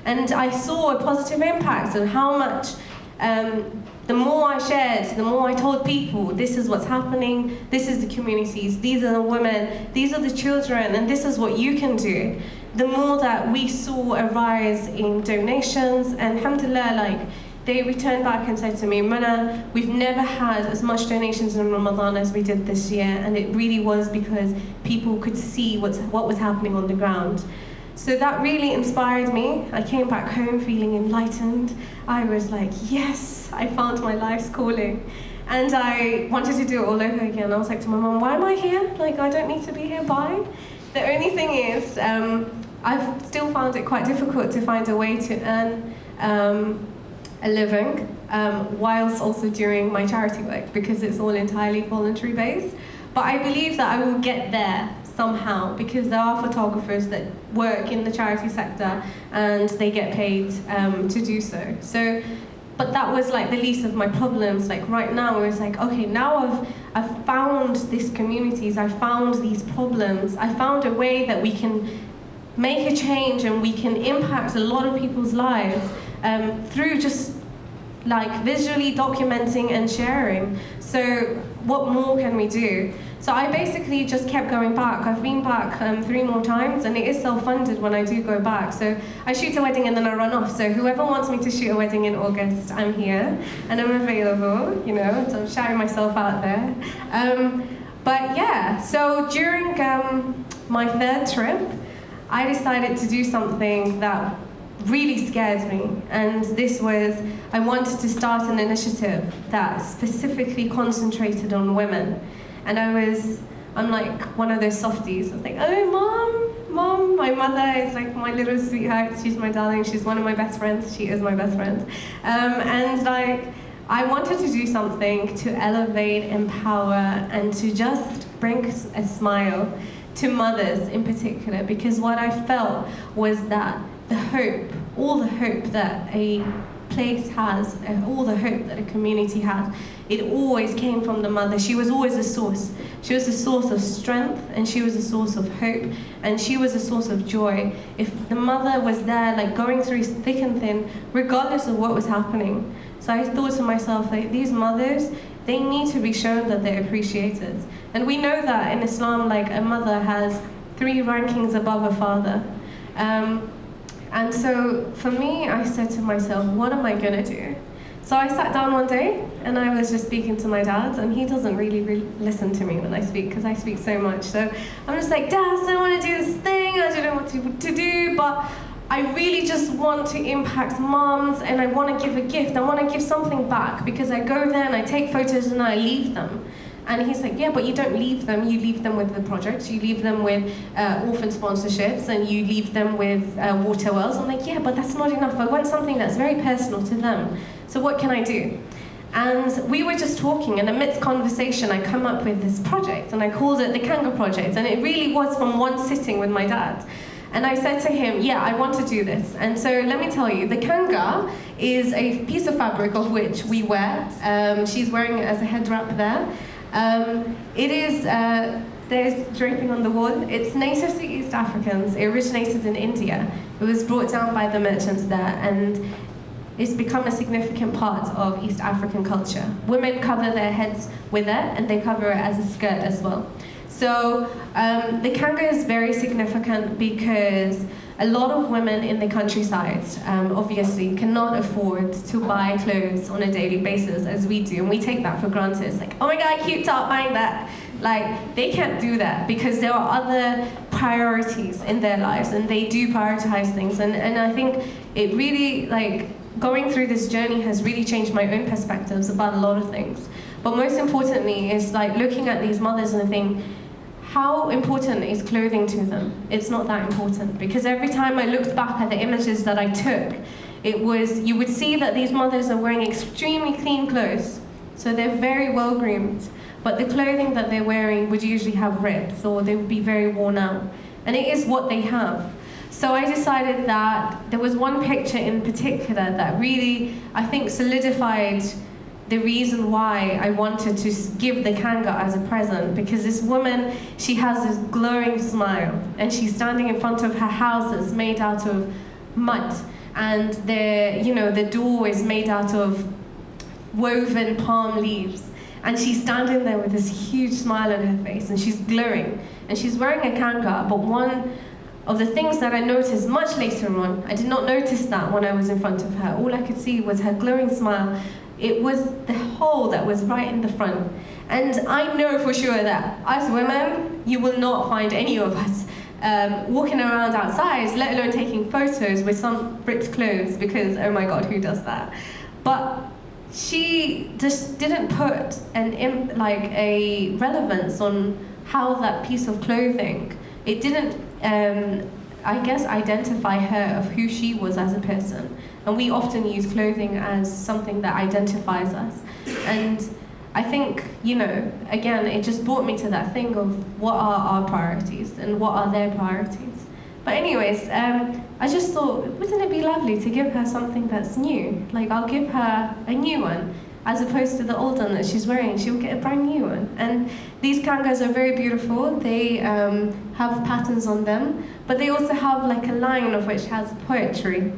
And I saw a positive impact on how much the more I shared, the more I told people, this is what's happening, this is the communities, these are the women, these are the children, and this is what you can do. The more that we saw a rise in donations, and alhamdulillah, they returned back and said to me, Muna, we've never had as much donations in Ramadan as we did this year, and it really was because people could see what was happening on the ground. So that really inspired me. I came back home feeling enlightened. I was like, yes, I found my life's calling. And I wanted to do it all over again. I was like to my mum, why am I here? Like, I don't need to be here, bye. The only thing is, I've still found it quite difficult to find a way to earn a living whilst also doing my charity work, because it's all entirely voluntary based. But I believe that I will get there somehow, because there are photographers that work in the charity sector and they get paid to do so. But that was like the least of my problems. Like right now, it was like, okay, now I've found these communities, I found these problems, I found a way that we can make a change and we can impact a lot of people's lives through just like visually documenting and sharing. So what more can we do? So I basically just kept going back. I've been back 3 more times, and it is self-funded when I do go back. So I shoot a wedding and then I run off. So whoever wants me to shoot a wedding in August, I'm here and I'm available, so I'm shouting myself out there. But yeah, so during my 3rd trip, I decided to do something that really scared me, and this was, I wanted to start an initiative that specifically concentrated on women. And I'm like one of those softies. I was like, oh, mom, my mother is like my little sweetheart, she's my darling, she's one of my best friends, she is my best friend. And like, I wanted to do something to elevate, empower, and to just bring a smile to mothers in particular, because what I felt was that the hope, all the hope that a place has, and all the hope that a community has, it always came from the mother. She was always a source. She was a source of strength, and she was a source of hope, and she was a source of joy. If the mother was there, like going through thick and thin, regardless of what was happening. So I thought to myself, like, these mothers, they need to be shown that they're appreciated. And we know that in Islam, like, a mother has 3 rankings above a father. And so for me, I said to myself, what am I gonna do? So I sat down one day and I was just speaking to my dad, and he doesn't really listen to me when I speak because I speak so much. So I'm just like, Dad, I don't want to do this thing, I don't know what to do, but I really just want to impact moms and I want to give a gift. I want to give something back because I go there and I take photos and I leave them. And he's like, yeah, but you don't leave them. You leave them with the projects. You leave them with orphan sponsorships, and you leave them with water wells. I'm like, yeah, but that's not enough. I want something that's very personal to them. So what can I do? And we were just talking, and amidst conversation, I come up with this project, and I called it the Kanga Project. And it really was from one sitting with my dad. And I said to him, yeah, I want to do this. And so let me tell you, the Kanga is a piece of fabric of which we wear. She's wearing it as a head wrap there. It is, there's draping on the wall. It's native to East Africans. It originated in India. It was brought down by the merchants there, and it's become a significant part of East African culture. Women cover their heads with it, and they cover it as a skirt as well. So the Kanga is very significant because a lot of women in the countryside obviously cannot afford to buy clothes on a daily basis as we do, and we take that for granted. It's like, oh my God, cute top, buying that. Like, they can't do that because there are other priorities in their lives, and they do prioritize things. And I think it really, like, going through this journey has really changed my own perspectives about a lot of things. But most importantly is like looking at these mothers and thinking, how important is clothing to them? It's not that important, because every time I looked back at the images that I took, it was, you would see that these mothers are wearing extremely clean clothes. So they're very well groomed, but the clothing that they're wearing would usually have rips, or they would be very worn out. And it is what they have. So I decided that there was one picture in particular that really, I think, solidified the reason why I wanted to give the Kanga as a present, because this woman, she has this glowing smile, and she's standing in front of her house that's made out of mud, and the door is made out of woven palm leaves, and she's standing there with this huge smile on her face, and she's glowing, and she's wearing a Kanga. But one of the things that I noticed much later on, I did not notice that when I was in front of her. All I could see was her glowing smile. It was the hole that was right in the front. And I know for sure that us women, you will not find any of us walking around outside, let alone taking photos with some ripped clothes, because, oh my God, who does that? But she just didn't put a relevance on how that piece of clothing, it didn't, I guess, identify her of who she was as a person. And we often use clothing as something that identifies us. And I think, again, it just brought me to that thing of what are our priorities and what are their priorities. But anyways, I just thought, wouldn't it be lovely to give her something that's new? Like, I'll give her a new one, as opposed to the old one that she's wearing. She'll get a brand new one. And these Kangas are very beautiful. They have patterns on them, but they also have like a line of which has poetry.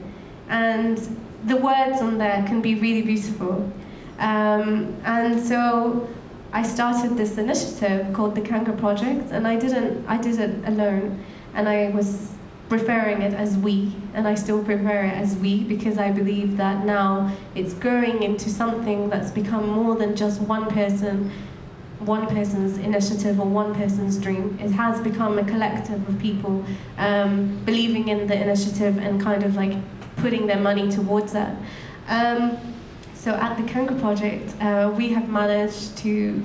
And the words on there can be really beautiful. And so I started this initiative called the Kanga Project, and I did it alone, and I was referring it as we, and I still prefer it as we, because I believe that now it's growing into something that's become more than just one person's initiative or one person's dream. It has become a collective of people believing in the initiative and kind of like putting their money towards that. So at the Kanga Project, we have managed to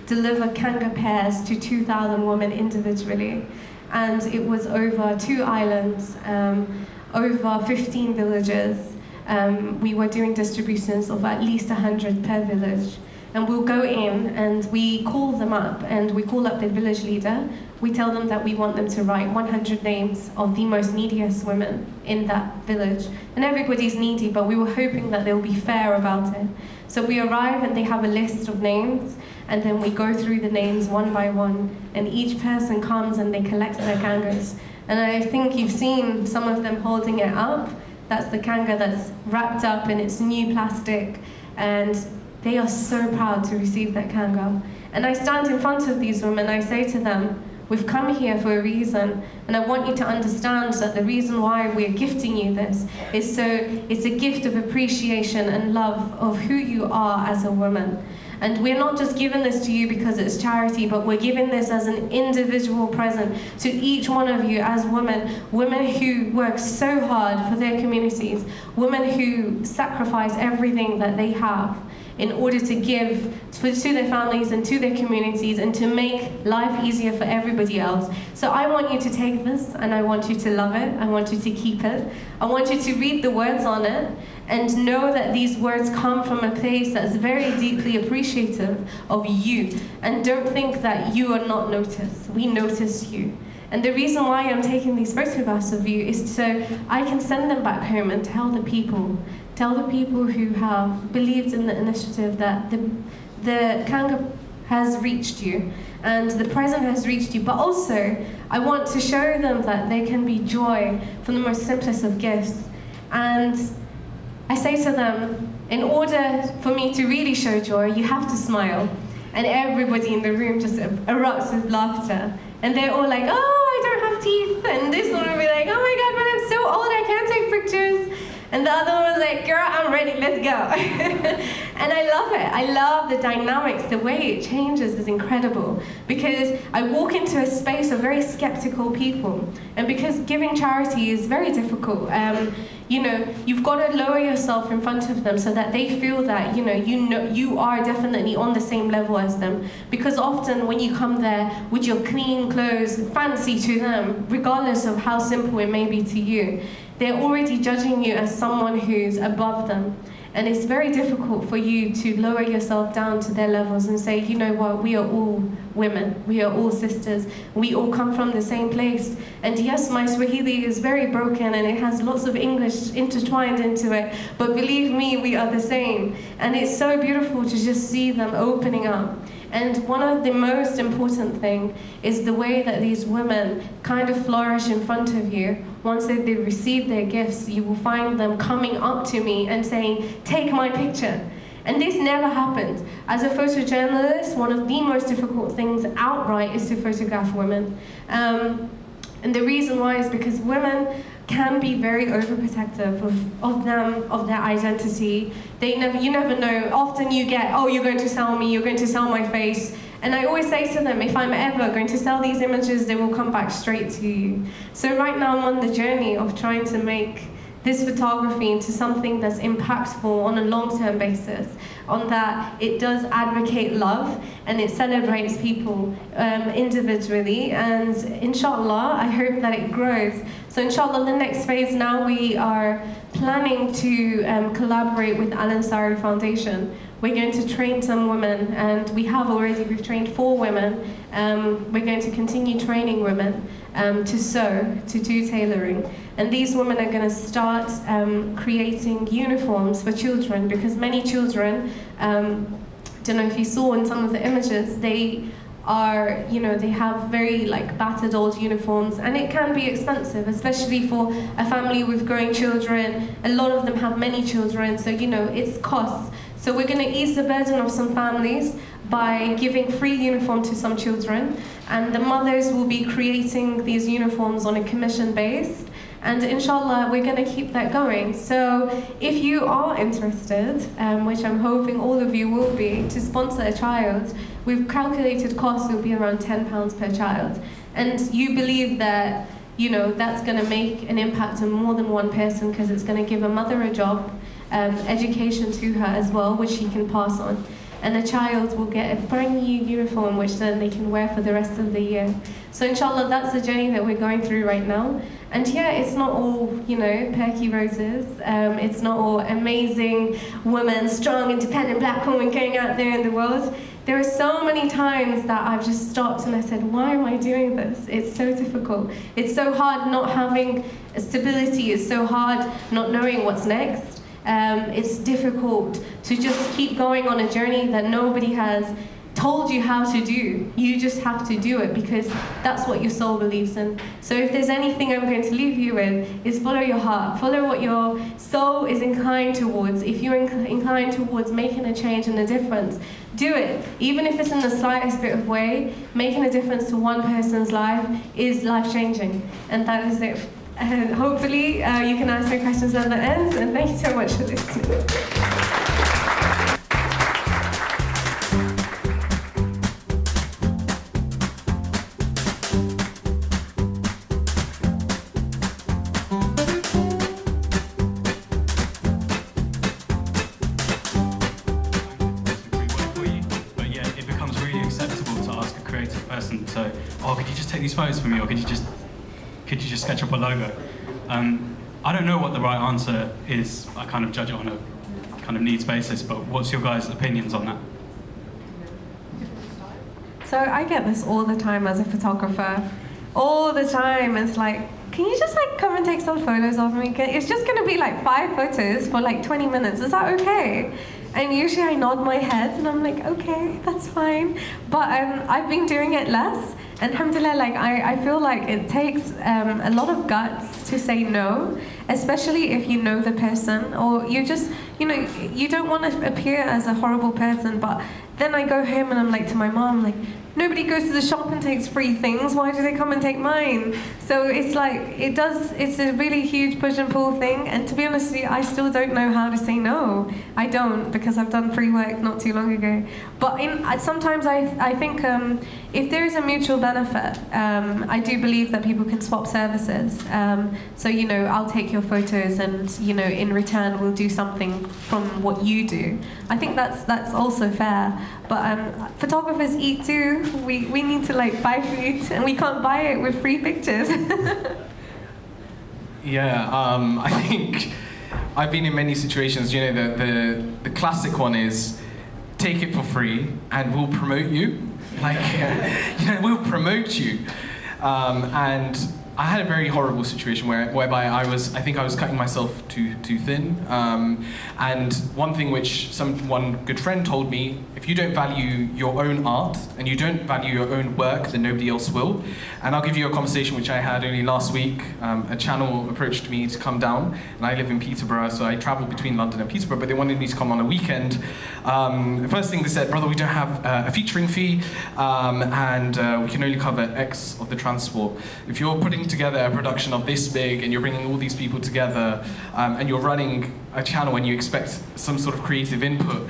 deliver Kanga pairs to 2,000 women individually. And it was over 2 islands, over 15 villages. We were doing distributions of at least 100 per village. And we'll go in and we call them up, and we call up the village leader. We tell them that we want them to write 100 names of the most neediest women in that village. And everybody's needy, but we were hoping that they'll be fair about it. So we arrive and they have a list of names, and then we go through the names one by one, and each person comes and they collect their Kangas. And I think you've seen some of them holding it up. That's the Kanga that's wrapped up in its new plastic, and they are so proud to receive that Kanga. And I stand in front of these women, I say to them, We've come here for a reason, and I want you to understand that the reason why we're gifting you this is so it's a gift of appreciation and love of who you are as a woman. And we're not just giving this to you because it's charity, but we're giving this as an individual present to each one of you as women who work so hard for their communities, women who sacrifice everything that they have in order to give to their families and to their communities and to make life easier for everybody else. So I want you to take this and I want you to love it. I want you to keep it. I want you to read the words on it and know that these words come from a place that's very deeply appreciative of you. And don't think that you are not noticed. We notice you. And the reason why I'm taking these photographs of you is so I can send them back home and tell the people who have believed in the initiative that the Kanga has reached you and the present has reached you. But also, I want to show them that there can be joy from the most simplest of gifts. And I say to them, in order for me to really show joy, you have to smile. And everybody in the room just erupts with laughter. And they're all like, oh, I don't have teeth. And this one will be like, oh my God, but I'm so old, I can't take pictures. And the other one was like, girl, I'm ready, let's go. And I love it. I love the dynamics. The way it changes is incredible. Because I walk into a space of very skeptical people. And because giving charity is very difficult, you've got to lower yourself in front of them so that they feel that, you are definitely on the same level as them. Because often when you come there with your clean clothes, fancy to them, regardless of how simple it may be to you, they're already judging you as someone who's above them. And it's very difficult for you to lower yourself down to their levels and say, you know what, we are all women, we are all sisters, we all come from the same place. And yes, my Swahili is very broken and it has lots of English intertwined into it, but believe me, we are the same. And it's so beautiful to just see them opening up. And one of the most important thing is the way that these women kind of flourish in front of you. Once they've received their gifts, you will find them coming up to me and saying, take my picture. And this never happens. As a photojournalist, one of the most difficult things outright is to photograph women. And the reason why is because women can be very overprotective of their identity. You never know. Often you get, oh, you're going to sell me, you're going to sell my face. And I always say to them, if I'm ever going to sell these images, they will come back straight to you. So right now I'm on the journey of trying to make this photography into something that's impactful on a long-term basis, on that it does advocate love and it celebrates people individually, and inshallah, I hope that it grows. So inshallah, the next phase now, we are planning to collaborate with Al Ansari Foundation. We're going to train some women, and we've trained 4 women. We're going to continue training women to sew, to do tailoring. And these women are going to start creating uniforms for children, because many children, don't know if you saw in some of the images, they are, they have very battered old uniforms, and it can be expensive, especially for a family with growing children. A lot of them have many children, so it's costs. So we're going to ease the burden of some families by giving free uniform to some children, and the mothers will be creating these uniforms on a commission base. And inshallah, we're going to keep that going. So if you are interested, which I'm hoping all of you will be, to sponsor a child, we've calculated costs will be around £10 per child. And you believe that, that's going to make an impact on more than one person, because it's going to give a mother a job, education to her as well, which she can pass on. And a child will get a brand new uniform, which then they can wear for the rest of the year. So inshallah, that's the journey that we're going through right now. And yeah, it's not all, perky roses. It's not all amazing women, strong, independent black women going out there in the world. There are so many times that I've just stopped and I said, why am I doing this? It's so difficult. It's so hard not having stability. It's so hard not knowing what's next. It's difficult to just keep going on a journey that nobody has told you how to do. You just have to do it because that's what your soul believes in. So if there's anything I'm going to leave you with, is follow your heart. Follow what your soul is inclined towards. If you're inclined towards making a change and a difference, do it. Even if it's in the slightest bit of way, making a difference to one person's life is life-changing. And that is it. And hopefully you can ask me questions at the end, and thank you so much for listening. So, oh, could you just take these photos for me, or could you just sketch up a logo? I don't know what the right answer is. I kind of judge it on a kind of needs basis, but what's your guys' opinions on that? So I get this all the time as a photographer. All the time. It's like, can you just like come and take some photos of me? It's just gonna be like 5 photos for like 20 minutes. Is that okay? And usually I nod my head and I'm like, okay, that's fine. But I've been doing it less. And alhamdulillah, like I feel like it takes a lot of guts to say no, especially if you know the person, or you just, you don't want to appear as a horrible person. But then I go home and I'm like to my mom, like, nobody goes to the shop and takes free things. Why do they come and take mine? So it's like, it's a really huge push and pull thing. And to be honest with you, I still don't know how to say no. I don't, because I've done free work not too long ago. But sometimes I think if there is a mutual benefit, I do believe that people can swap services. So, I'll take your photos and, in return we'll do something from what you do. I think that's also fair. But photographers eat too. We need to like buy food, and we can't buy it with free pictures. Yeah, I think I've been in many situations. The classic one is take it for free and we'll promote you. Like, we'll promote you. And I had a very horrible situation whereby I think I was cutting myself too thin. And one thing which one good friend told me, if you don't value your own art and you don't value your own work, then nobody else will. And I'll give you a conversation which I had only last week. A channel approached me to come down, and I live in Peterborough, so I travel between London and Peterborough, but they wanted me to come on a weekend. The first thing they said, brother, we don't have a featuring fee, and we can only cover X of the transport. If you're putting together a production of this big and you're bringing all these people together, and you're running a channel and you expect some sort of creative input,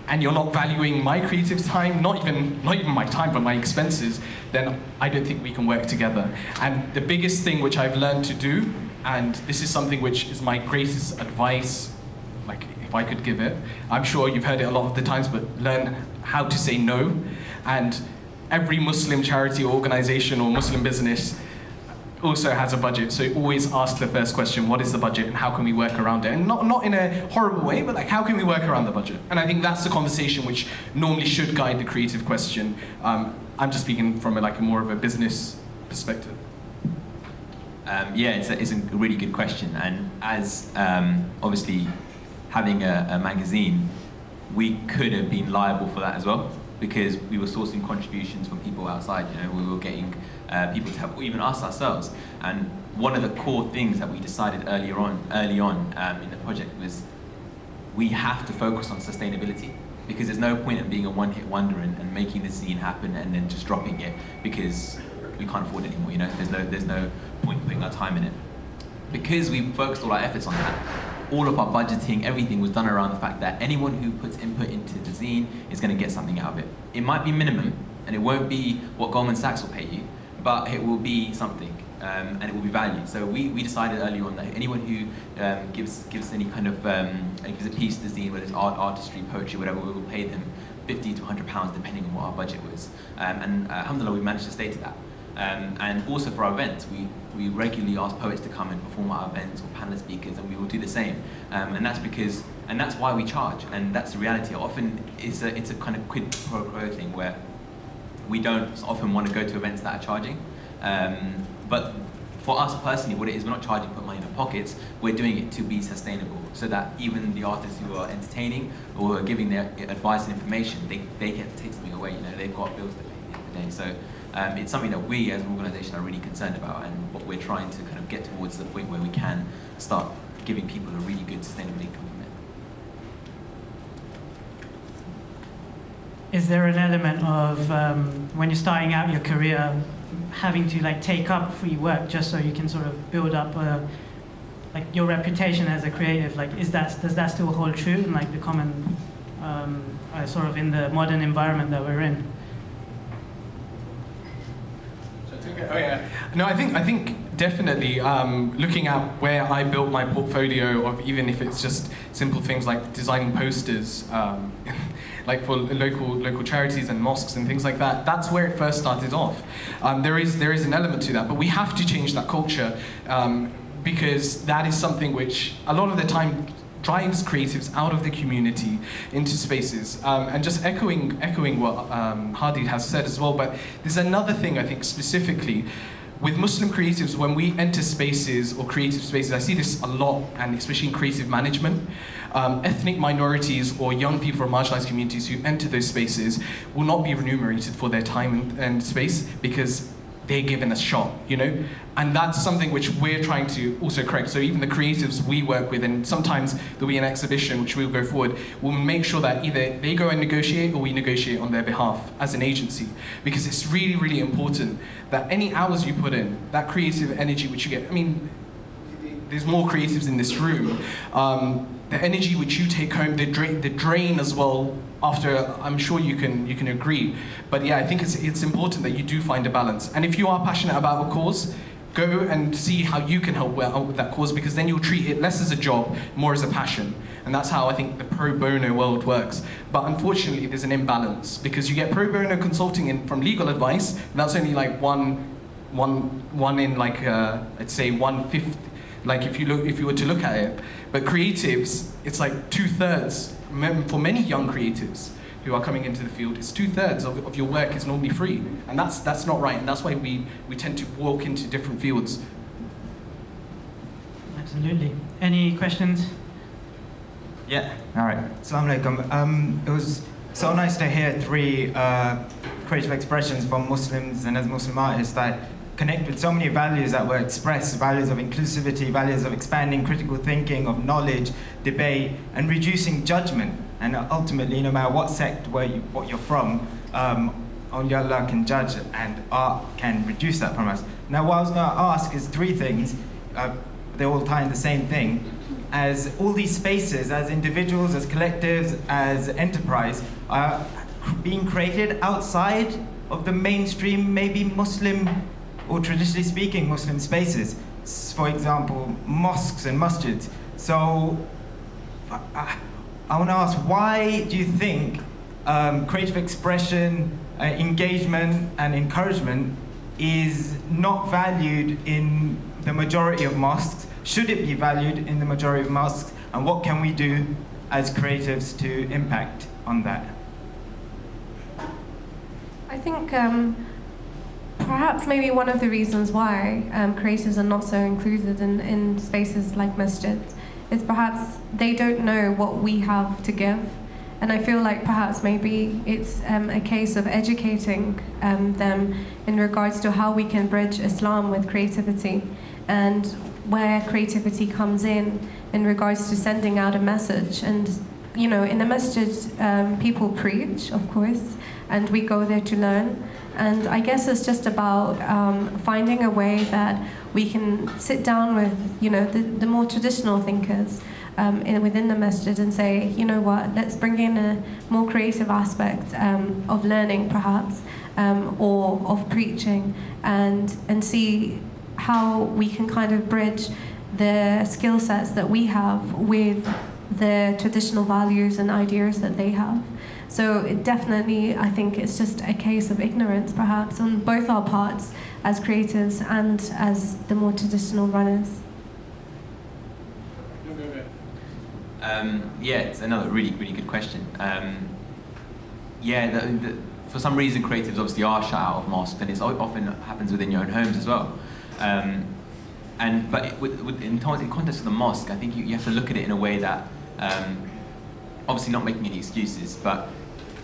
and you're not valuing my creative time, not even my time, but my expenses, then I don't think we can work together. And the biggest thing which I've learned to do, and this is something which is my greatest advice, like if I could give it, I'm sure you've heard it a lot of the times, but learn how to say no. And every Muslim charity or organization or Muslim business also has a budget, so always ask the first question, what is the budget and how can we work around it? And not in a horrible way, but like how can we work around the budget? And I think that's the conversation which normally should guide the creative question. I'm just speaking from a more of a business perspective. Yeah, it's a really good question, and as obviously having a magazine, we could have been liable for that as well, because we were sourcing contributions from people outside. We were getting people to help, or even us ourselves. And one of the core things that we decided early on in the project was we have to focus on sustainability, because there's no point in being a one-hit wonder and making the scene happen and then just dropping it because we can't afford it anymore. There's no point putting our time in it. Because we focused all our efforts on that, all of our budgeting, everything was done around the fact that anyone who puts input into the zine is going to get something out of it. It might be minimum, and it won't be what Goldman Sachs will pay you, but it will be something, and it will be valued. So we decided early on that anyone who gives any kind of gives a piece to the zine, whether it's art, artistry, poetry, whatever, we will pay them £50 to £100 depending on what our budget was. And alhamdulillah, we managed to stay to that. And also for our events, we regularly ask poets to come and perform at our events, or panel speakers, and we will do the same. And that's why we charge, and that's the reality. Often it's a kind of quid pro quo thing where we don't often want to go to events that are charging, but for us personally, what it is, we're not charging to put money in our pockets, we're doing it to be sustainable, so that even the artists who are entertaining or giving their advice and information, they get to take something away, you know, they've got bills to pay at the end of the day. So it's something that we as an organisation are really concerned about, and what we're trying to kind of get towards the point where we can start giving people a really good sustainable income from it. Is there an element of when you're starting out your career, having to like take up free work just so you can sort of build up like your reputation as a creative? Like, does that still hold true in like the common sort of in the modern environment that we're in? Oh yeah. No, I think definitely looking at where I built my portfolio of, even if it's just simple things like designing posters, like for local charities and mosques and things like that. That's where it first started off. There is an element to that, but we have to change that culture because that is something which a lot of the time drives creatives out of the community into spaces. And just echoing what Hadi has said as well, but there's another thing I think specifically with Muslim creatives, when we enter spaces or creative spaces, I see this a lot, and especially in creative management, ethnic minorities or young people from marginalized communities who enter those spaces will not be remunerated for their time and space because they're given a shot, you know? And that's something which we're trying to also correct. So even the creatives we work with, and sometimes there'll be an exhibition which we'll go forward, we'll make sure that either they go and negotiate or we negotiate on their behalf as an agency. Because it's really, really important that any hours you put in, that creative energy which you get, I mean, there's more creatives in this room, the energy which you take home, the drain as well, after, I'm sure you can agree. But yeah, I think it's important that you do find a balance. And if you are passionate about a cause, go and see how you can help out with that cause, because then you'll treat it less as a job, more as a passion. And that's how I think the pro bono world works. But unfortunately, there's an imbalance, because you get pro bono consulting in from legal advice, and that's only like one in like, I'd say 1/5, like if you were to look at it. But creatives, it's like 2/3. For many young creatives who are coming into the field, it's 2/3 of your work is normally free. And that's not right, and that's why we tend to walk into different fields. Absolutely. Any questions? Yeah. All right. Assalamu alaikum. It was so nice to hear 3 creative expressions from Muslims and as Muslim artists that connect with so many values that were expressed, values of inclusivity, values of expanding critical thinking, of knowledge, debate, and reducing judgment. And ultimately, no matter what sect, what you're from, only Allah can judge, and art can reduce that from us. Now, what I was going to ask is 3 things. They all tie in the same thing. As all these spaces, as individuals, as collectives, as enterprise, are being created outside of the mainstream, maybe Muslim, or traditionally speaking, Muslim spaces. For example, mosques and masjids. So, I want to ask, why do you think creative expression, engagement, and encouragement is not valued in the majority of mosques? Should it be valued in the majority of mosques? And what can we do as creatives to impact on that? I think perhaps maybe one of the reasons why creatives are not so included in spaces like masjids is perhaps they don't know what we have to give. And I feel like perhaps maybe it's a case of educating them in regards to how we can bridge Islam with creativity, and where creativity comes in regards to sending out a message. And you know, in the masjid, people preach, of course, and we go there to learn. And I guess it's just about finding a way that we can sit down with, you know, the more traditional thinkers within the masjid and say, you know what, let's bring in a more creative aspect of learning, perhaps, or of preaching, and see how we can kind of bridge the skill sets that we have with the traditional values and ideas that they have. So it definitely, I think it's just a case of ignorance, perhaps, on both our parts as creatives and as the more traditional runners. Yeah, it's another really, really good question. For some reason, creatives obviously are shut out of mosques, and it often happens within your own homes as well. in context of the mosque, I think you have to look at it in a way that, obviously not making any excuses, but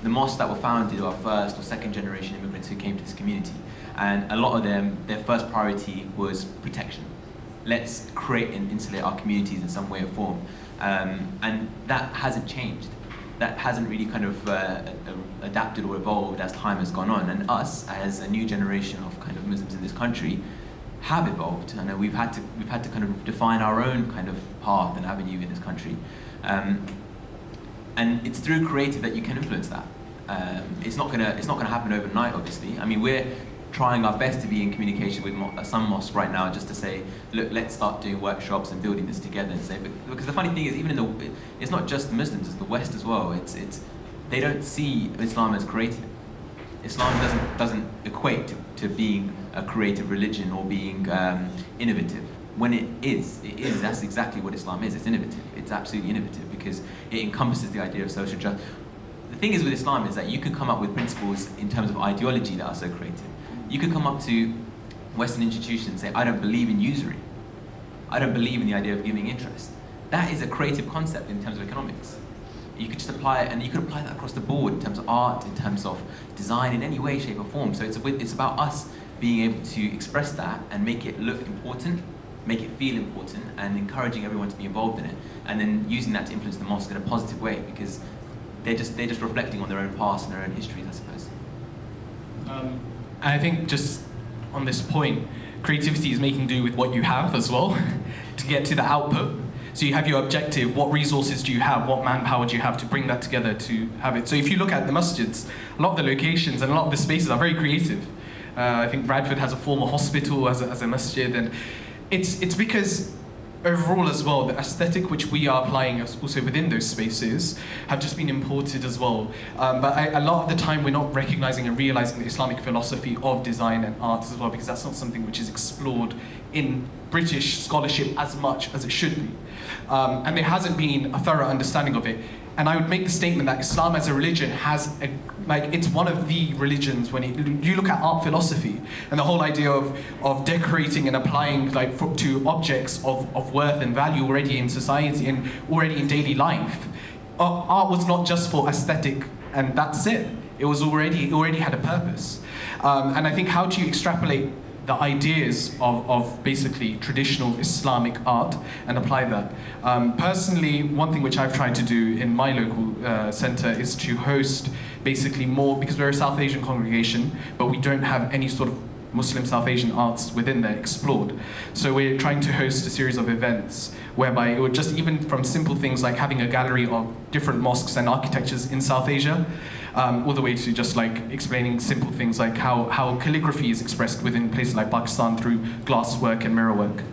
the mosques that were founded are first or second generation immigrants who came to this community. And a lot of them, their first priority was protection. Let's create and insulate our communities in some way or form. And that hasn't changed. That hasn't really kind of adapted or evolved as time has gone on. And us, as a new generation of kind of Muslims in this country, have evolved. And we've had to kind of define our own kind of path and avenue in this country. And it's through creative that you can influence that. It's not gonna happen overnight, obviously. I mean, we're trying our best to be in communication with some mosques right now, just to say, look, let's start doing workshops and building this together. And say, because the funny thing is, even it's not just the Muslims, it's the West as well. They don't see Islam as creative. Islam doesn't equate to being a creative religion or being innovative. When it is, that's exactly what Islam is. It's innovative. It's absolutely innovative because it encompasses the idea of social justice. The thing is with Islam is that you can come up with principles in terms of ideology that are so creative. You could come up to Western institutions and say, I don't believe in usury. I don't believe in the idea of giving interest. That is a creative concept in terms of economics. You could just apply it, and you could apply that across the board in terms of art, in terms of design, in any way, shape, or form. So it's about us being able to express that and make it look important, make it feel important, and encouraging everyone to be involved in it, and then using that to influence the mosque in a positive way, because they're just reflecting on their own past and their own histories, I suppose. I think just on this point, creativity is making do with what you have as well to get to the output. So you have your objective, what resources do you have, what manpower do you have to bring that together to have it. So if you look at the masjids, a lot of the locations and a lot of the spaces are very creative. I think Bradford has a former hospital as a masjid, and it's because overall as well, the aesthetic which we are applying also within those spaces have just been imported as well. But a lot of the time we're not recognizing and realizing the Islamic philosophy of design and art as well, because that's not something which is explored in British scholarship as much as it should be. And there hasn't been a thorough understanding of it. And I would make the statement that Islam as a religion it's one of the religions when you look at art philosophy and the whole idea of decorating and applying to objects of worth and value already in society and already in daily life. Art was not just for aesthetic and that's it. It already had a purpose. And I think how do you extrapolate the ideas of basically traditional Islamic art and apply that. Personally, one thing which I've tried to do in my local center is to host basically more, because we're a South Asian congregation, but we don't have any sort of Muslim South Asian arts within there explored. So we're trying to host a series of events whereby it would just, even from simple things like having a gallery of different mosques and architectures in South Asia, all the way to just like explaining simple things like how calligraphy is expressed within places like Pakistan through glass work and mirror work.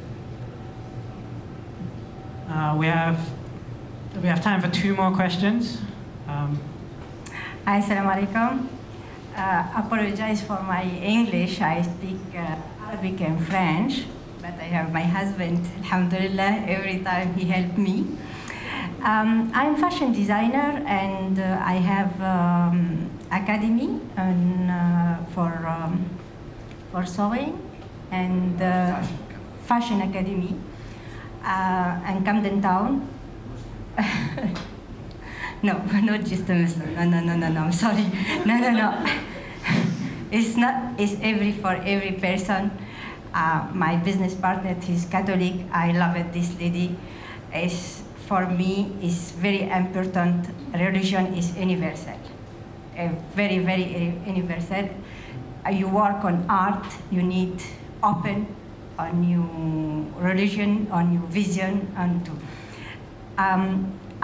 We have time for 2 more questions. Hi, assalamu alaikum. Apologize for my English. I speak Arabic and French, but I have my husband, alhamdulillah, every time he helped me. I'm fashion designer and I have academy for sewing and fashion academy and Camden Town. No, not just a Muslim. No, I'm sorry. No. It's not, it's for every person. My business partner is Catholic. I love it, this lady. For me, it's very important. Religion is universal. Very, very universal. You work on art, you need open on your religion, on your vision, and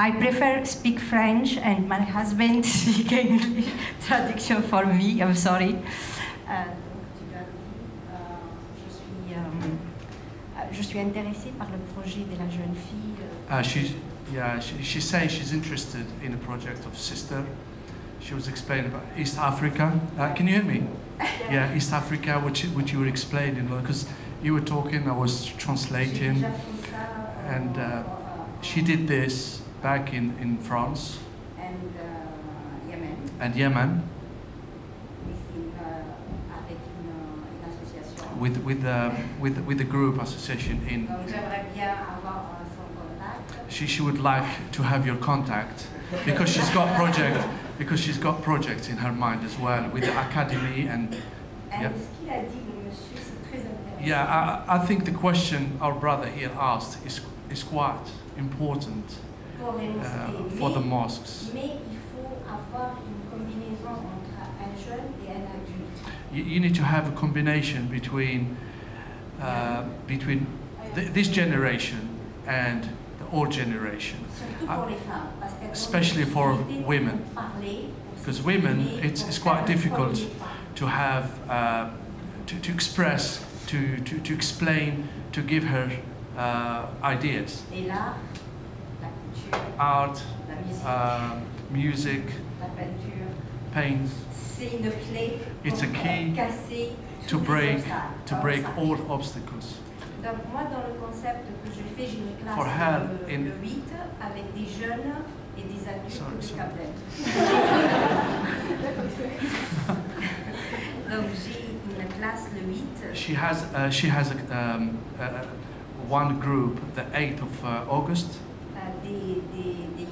I prefer speak French and my husband speak English. Traduction for me, I'm sorry. Je suis intéressée par le projet de la jeune fille. She's saying she's interested in a project of sister. She was explaining about East Africa. Can you hear me? Yeah, East Africa, which you were explaining, because you were talking, I was translating, and she did this back in France and Yemen with the group association in. Donc j'aimerais bien avoir son contact. She would like to have your contact because she's got projects in her mind as well with the academy and. Yeah. Ce qu'il a dit, le monsieur, c'est très intéressant. Yeah, I think the question our brother here asked is quite important for the mosques. Mais il faut avoir une combinaison entre un jeune et un adulte. You need to have a combination between this generation and the old generation, especially for women, because women it's quite difficult to have to express, to explain, to give her ideas. Art, music, paints. It's a key to break all obstacles. Donc moi dans le concept que je fais, j'ai une classe For her, de 8 avec des jeunes et des adultes ou des tablettes. Donc j'ai une classe le 8. She has one group the 8th of August. Des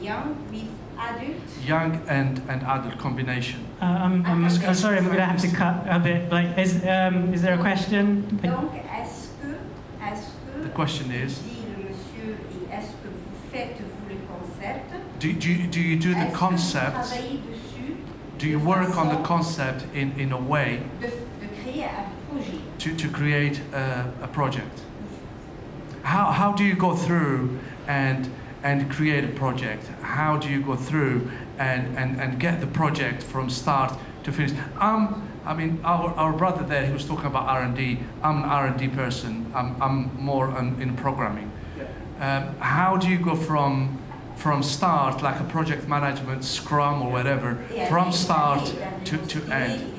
young with adults. Young and adult combination. I'm sorry, I'm going to have to cut a bit. Like, is there a question? Donc est-ce que The question is, dit le monsieur, et est-ce que vous faites vous le concept? do you do the concept? Do you work on the concept in a way de créer un projet? to create a project? How do you go through and create a project? How do you go through and get the project from start to finish? I mean, our brother there, he was talking about R&D. I'm an R&D person. I'm more in programming. How do you go from start, like a project management, Scrum or whatever, from start to end?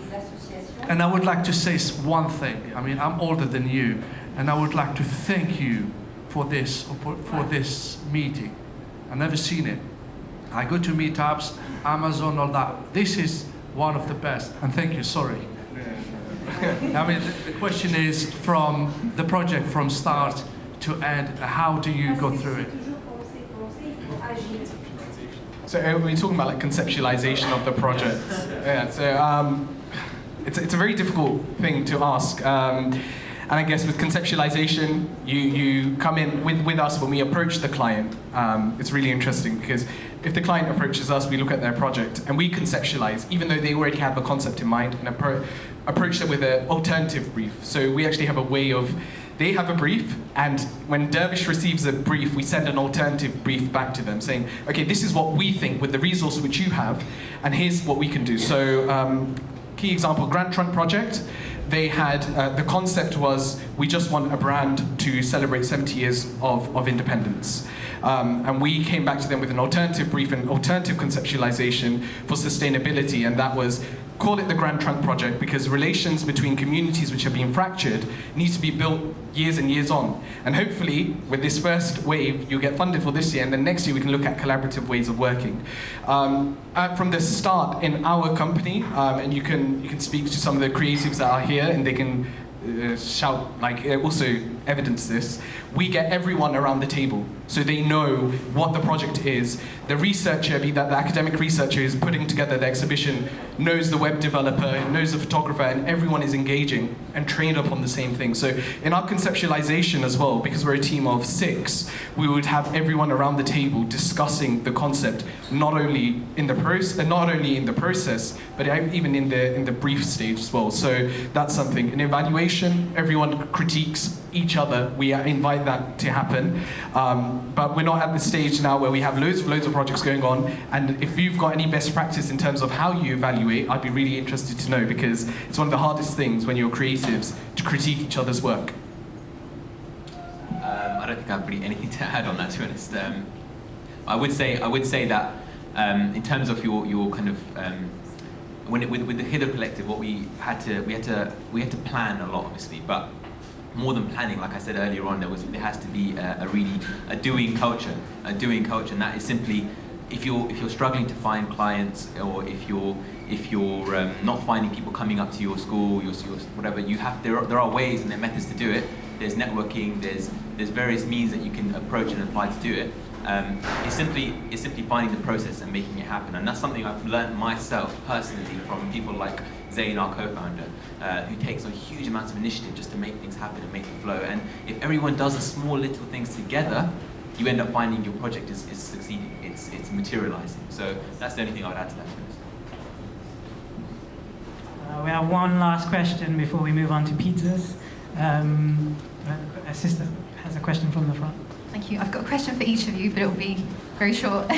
And I would like to say one thing. I mean, I'm older than you, and I would like to thank you for this meeting. I've never seen it. I go to meetups, Amazon, all that. This is one of the best. And thank you, sorry. I mean, the question is from the project from start to end, how do you go through it? So we're talking about like conceptualization of the project. Yeah, so it's a very difficult thing to ask. And I guess with conceptualization, you come in with us when we approach the client. It's really interesting because if the client approaches us, we look at their project and we conceptualize, even though they already have a concept in mind, and approach them with an alternative brief. So we actually have a way of, they have a brief, and when Dervish receives a brief, we send an alternative brief back to them saying, okay, this is what we think with the resource which you have, and here's what we can do. So key example, Grand Trunk project. They had, the concept was, we just want a brand to celebrate 70 years of independence. And we came back to them with an alternative brief and alternative conceptualization for sustainability, and that was, call it the Grand Trunk Project, because relations between communities which have been fractured need to be built years and years on. And hopefully, with this first wave, you'll get funded for this year, and then next year we can look at collaborative ways of working. From the start in our company, and you can speak to some of the creatives that are here, and they can shout, like, also evidence this, we get everyone around the table so they know what the project is. The researcher, be that the academic researcher who's putting together the exhibition, knows the web developer, knows the photographer, and everyone is engaging and trained up on the same thing. So in our conceptualization as well, because we're a team of 6, we would have everyone around the table discussing the concept, not only in the process, but even in the brief stage as well. So that's something. In evaluation, everyone critiques each other. We invite that to happen. But we're not at the stage now where we have loads of projects going on. And if you've got any best practice in terms of how you evaluate, I'd be really interested to know, because it's one of the hardest things when you're creatives to critique each other's work. I don't think I have really anything to add on that, to be honest. I would say that in terms of your kind of with the Khidr Collective, what we had to plan a lot, obviously, but more than planning, like I said earlier on, there has to be a doing culture, and that is simply, if you're struggling to find clients, or if you're if you're not finding people coming up to your school, your whatever, there are ways and there are methods to do it. There's networking, there's various means that you can approach and apply to do it. It's simply finding the process and making it happen, and that's something I've learned myself personally from people like Zain, our co-founder, who takes on huge amounts of initiative just to make things happen and make it flow. And if everyone does the small little things together, you end up finding your project is succeeding, it's materializing. So that's the only thing I would add to that. We have one last question before we move on to pizzas. A sister has a question from the front. Thank you. I've got a question for each of you, but it will be very short.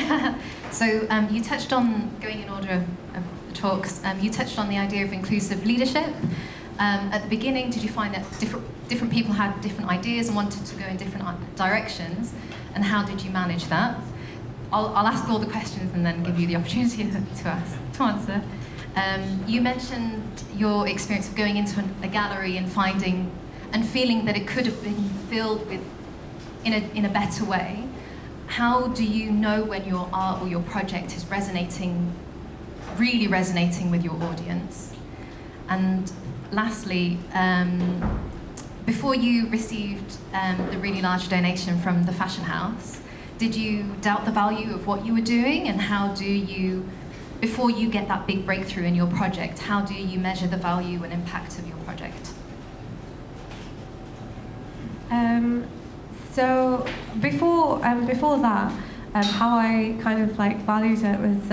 So you touched on, going in order of the talks, you touched on the idea of inclusive leadership. At the beginning, did you find that different people had different ideas and wanted to go in different directions? And how did you manage that? I'll ask all the questions and then give you the opportunity to answer. You mentioned your experience of going into a gallery and finding and feeling that it could have been filled with in a better way. How do you know when your art or your project is really resonating with your audience? And lastly, before you received the really large donation from the fashion house, did you doubt the value of what you were doing? And how do you, before you get that big breakthrough in your project, how do you measure the value and impact of your project? So before that, how I kind of like valued it was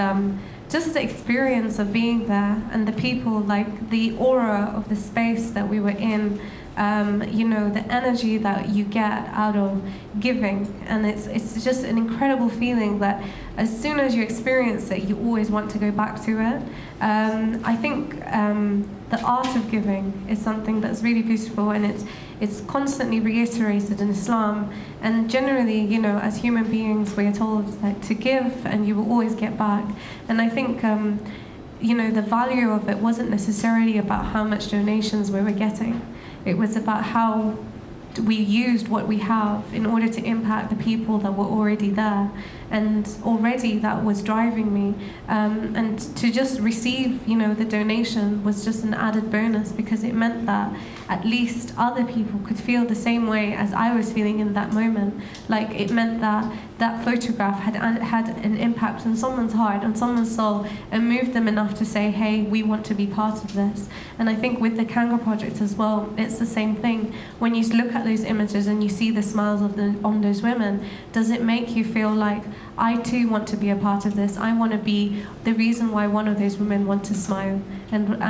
just the experience of being there and the people, like the aura of the space that we were in. The energy that you get out of giving, and it's just an incredible feeling that as soon as you experience it, you always want to go back to it. I think the art of giving is something that's really beautiful, and it's constantly reiterated in Islam. And generally, as human beings, we are told that to give and you will always get back. And I think the value of it wasn't necessarily about how much donations we were getting. It was about how we used what we have in order to impact the people that were already there. And already that was driving me. And to just receive, the donation was just an added bonus, because it meant that at least other people could feel the same way as I was feeling in that moment. Like, it meant that that photograph had an impact on someone's heart, on someone's soul, and moved them enough to say, hey, we want to be part of this. And I think with the Kanga project as well, it's the same thing. When you look at those images and you see the smiles on those women, does it make you feel like, I too want to be a part of this? I want to be the reason why one of those women want to smile. And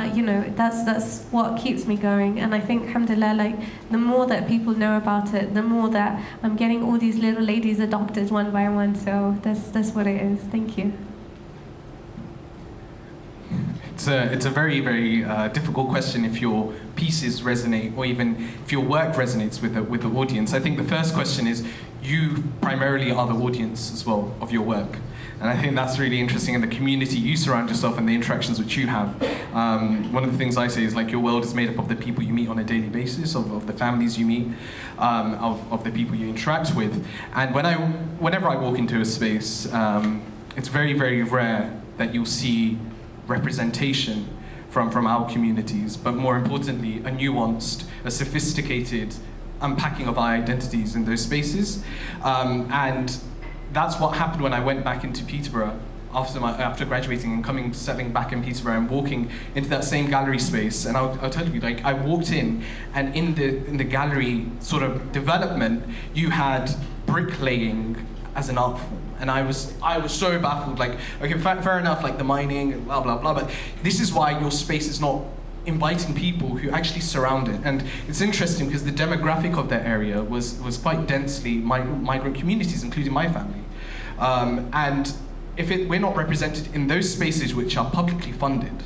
that's what keeps me going. And I think, alhamdulillah, like, the more that people know about it, the more that I'm getting all these little ladies adopted one by one. So that's what it is. Thank you. It's a very, very difficult question if your pieces resonate, or even if your work resonates with the audience. I think the first question is, you primarily are the audience as well of your work. And I think that's really interesting, in the community you surround yourself and the interactions which you have. One of the things I say is, like, your world is made up of the people you meet on a daily basis, of the families you meet, of the people you interact with. And whenever I walk into a space, it's very, very rare that you'll see representation from our communities, but more importantly, a nuanced, a sophisticated unpacking of our identities in those spaces. And that's what happened when I went back into Peterborough after graduating and settling back in Peterborough and walking into that same gallery space. And I'll tell you, like, I walked in, and in the gallery sort of development, you had bricklaying as an art form. And I was so baffled, like, okay, fair enough, like the mining, blah, blah, blah, but this is why your space is not inviting people who actually surround it. And it's interesting because the demographic of that area was quite densely migrant communities, including my family. And if we're not represented in those spaces which are publicly funded,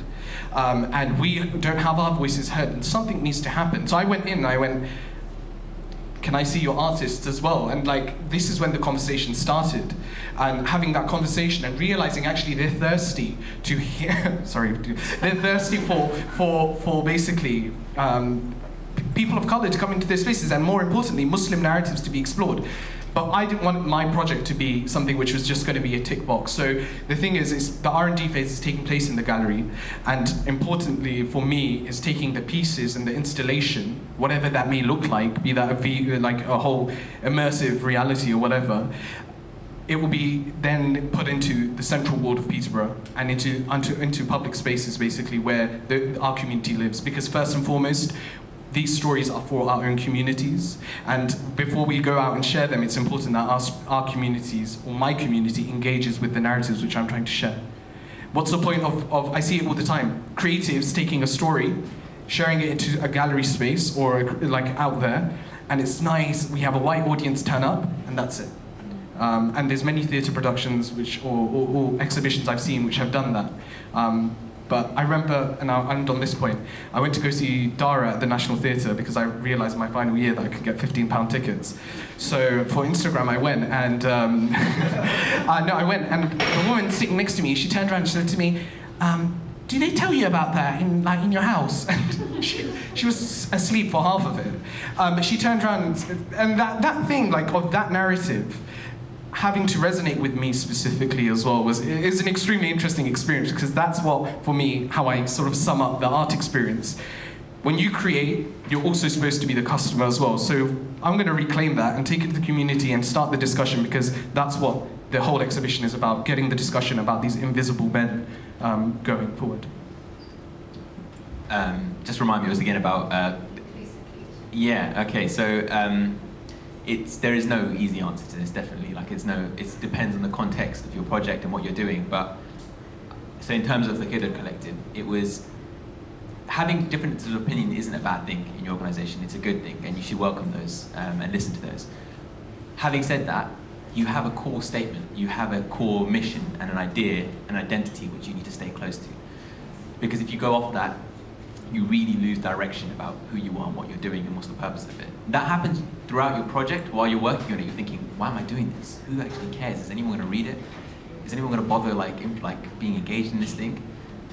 and we don't have our voices heard, and something needs to happen. So I went in and I went, can I see your artists as well? And like, this is when the conversation started. And having that conversation and realizing actually they're thirsty to hear, they're thirsty for basically people of color to come into their spaces, and more importantly, Muslim narratives to be explored. But I didn't want my project to be something which was just going to be a tick box. So the thing is the R&D phase is taking place in the gallery, and importantly for me is taking the pieces and the installation, whatever that may look like, be that like a whole immersive reality or whatever, it will be then put into the central ward of Peterborough and into public spaces basically where our community lives. Because first and foremost, these stories are for our own communities, and before we go out and share them, it's important that our communities, or my community, engages with the narratives which I'm trying to share. What's the point of I see it all the time, creatives taking a story, sharing it into a gallery space or like out there, and it's nice, we have a white audience turn up, and that's it. And there's many theatre productions or exhibitions I've seen which have done that. But I remember, and I'll end on this point, I went to go see Dara at the National Theatre because I realised in my final year that I could get £15 tickets. So for Instagram I went, and I went, and the woman sitting next to me, she turned around and she said to me, do they tell you about that in your house? And she was asleep for half of it. But she turned around, and that thing, like, of that narrative, having to resonate with me specifically as well is an extremely interesting experience, because that's what, for me, how I sort of sum up the art experience. When you create, you're also supposed to be the customer as well. So I'm going to reclaim that and take it to the community and start the discussion, because that's what the whole exhibition is about, getting the discussion about these invisible men going forward. Just remind me once again about... yeah, okay, so there is no easy answer to this, definitely. Like, it depends on the context of your project and what you're doing. But so in terms of the Khidr Collective, it was having differences of opinion isn't a bad thing in your organisation. It's a good thing, and you should welcome those and listen to those. Having said that, you have a core statement, you have a core mission and an idea, an identity which you need to stay close to. Because if you go off that, you really lose direction about who you are and what you're doing and what's the purpose of it. That happens throughout your project. While you're working on it, you're thinking, why am I doing this? Who actually cares? Is anyone going to read it? Is anyone going to bother like being engaged in this thing?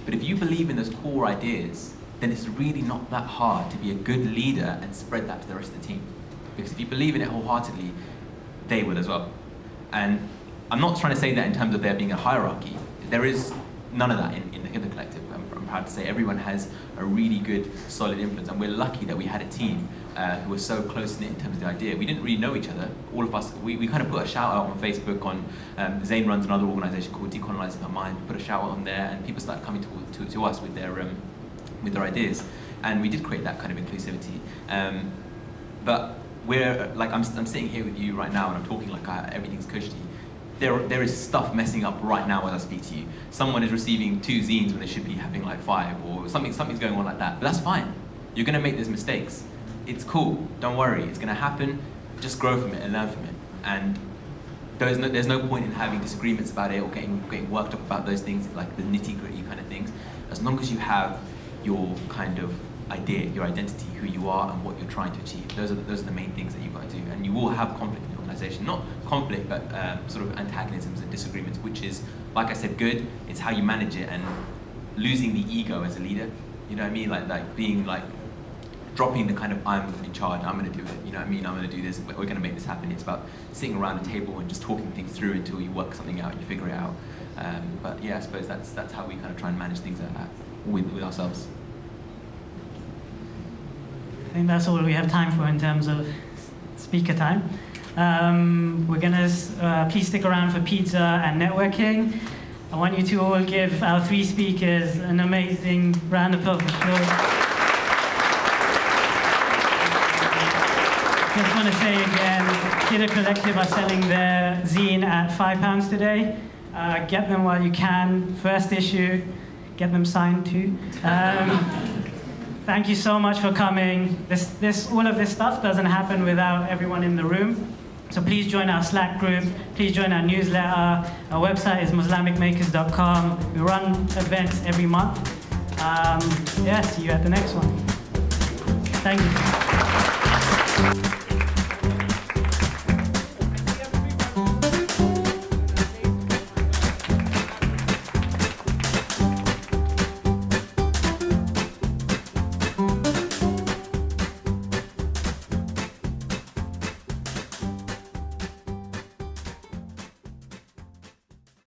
But if you believe in those core ideas, then it's really not that hard to be a good leader and spread that to the rest of the team. Because if you believe in it wholeheartedly, they will as well. And I'm not trying to say that in terms of there being a hierarchy. There is none of that in the Khidr Collective. I'm proud to say everyone has a really good, solid influence, and we're lucky that we had a team who were so close-knit in terms of the idea. We didn't really know each other. All of us, we kind of put a shout-out on Facebook on, Zain runs another organisation called Decolonizing Our Mind, put a shout-out on there, and people started coming to us with their ideas. And we did create that kind of inclusivity. But we're, like, I'm sitting here with you right now, and I'm talking like everything's cushy. There is stuff messing up right now as I speak to you. Someone is receiving 2 zines when they should be having like 5, or something's going on like that. But that's fine. You're going to make those mistakes. It's cool. Don't worry. It's going to happen. Just grow from it and learn from it. And there's no point in having disagreements about it or getting worked up about those things, like the nitty-gritty kind of things. As long as you have your kind of idea, your identity, who you are and what you're trying to achieve. Those are the main things that you've got to do. And you will have conflict in your organisation. Not conflict, but sort of antagonisms and disagreements, which is, like I said, good. It's how you manage it, and losing the ego as a leader. You know what I mean? Like being like, dropping the kind of, I'm in charge, I'm going to do it. You know what I mean? I'm going to do this, we're going to make this happen. It's about sitting around the table and just talking things through until you work something out, you figure it out. But yeah, I suppose that's how we kind of try and manage things like that with ourselves. I think that's all we have time for in terms of speaker time. We're gonna please stick around for pizza and networking. I want you to all give our 3 speakers an amazing round of applause. Just want to say again, Khidr Collective are selling their zine at £5 today. Get them while you can. First issue, get them signed too. Thank you so much for coming. All of this stuff doesn't happen without everyone in the room. So please join our Slack group. Please join our newsletter. Our website is muslamicmakers.com. We run events every month. See you at the next one. Thank you.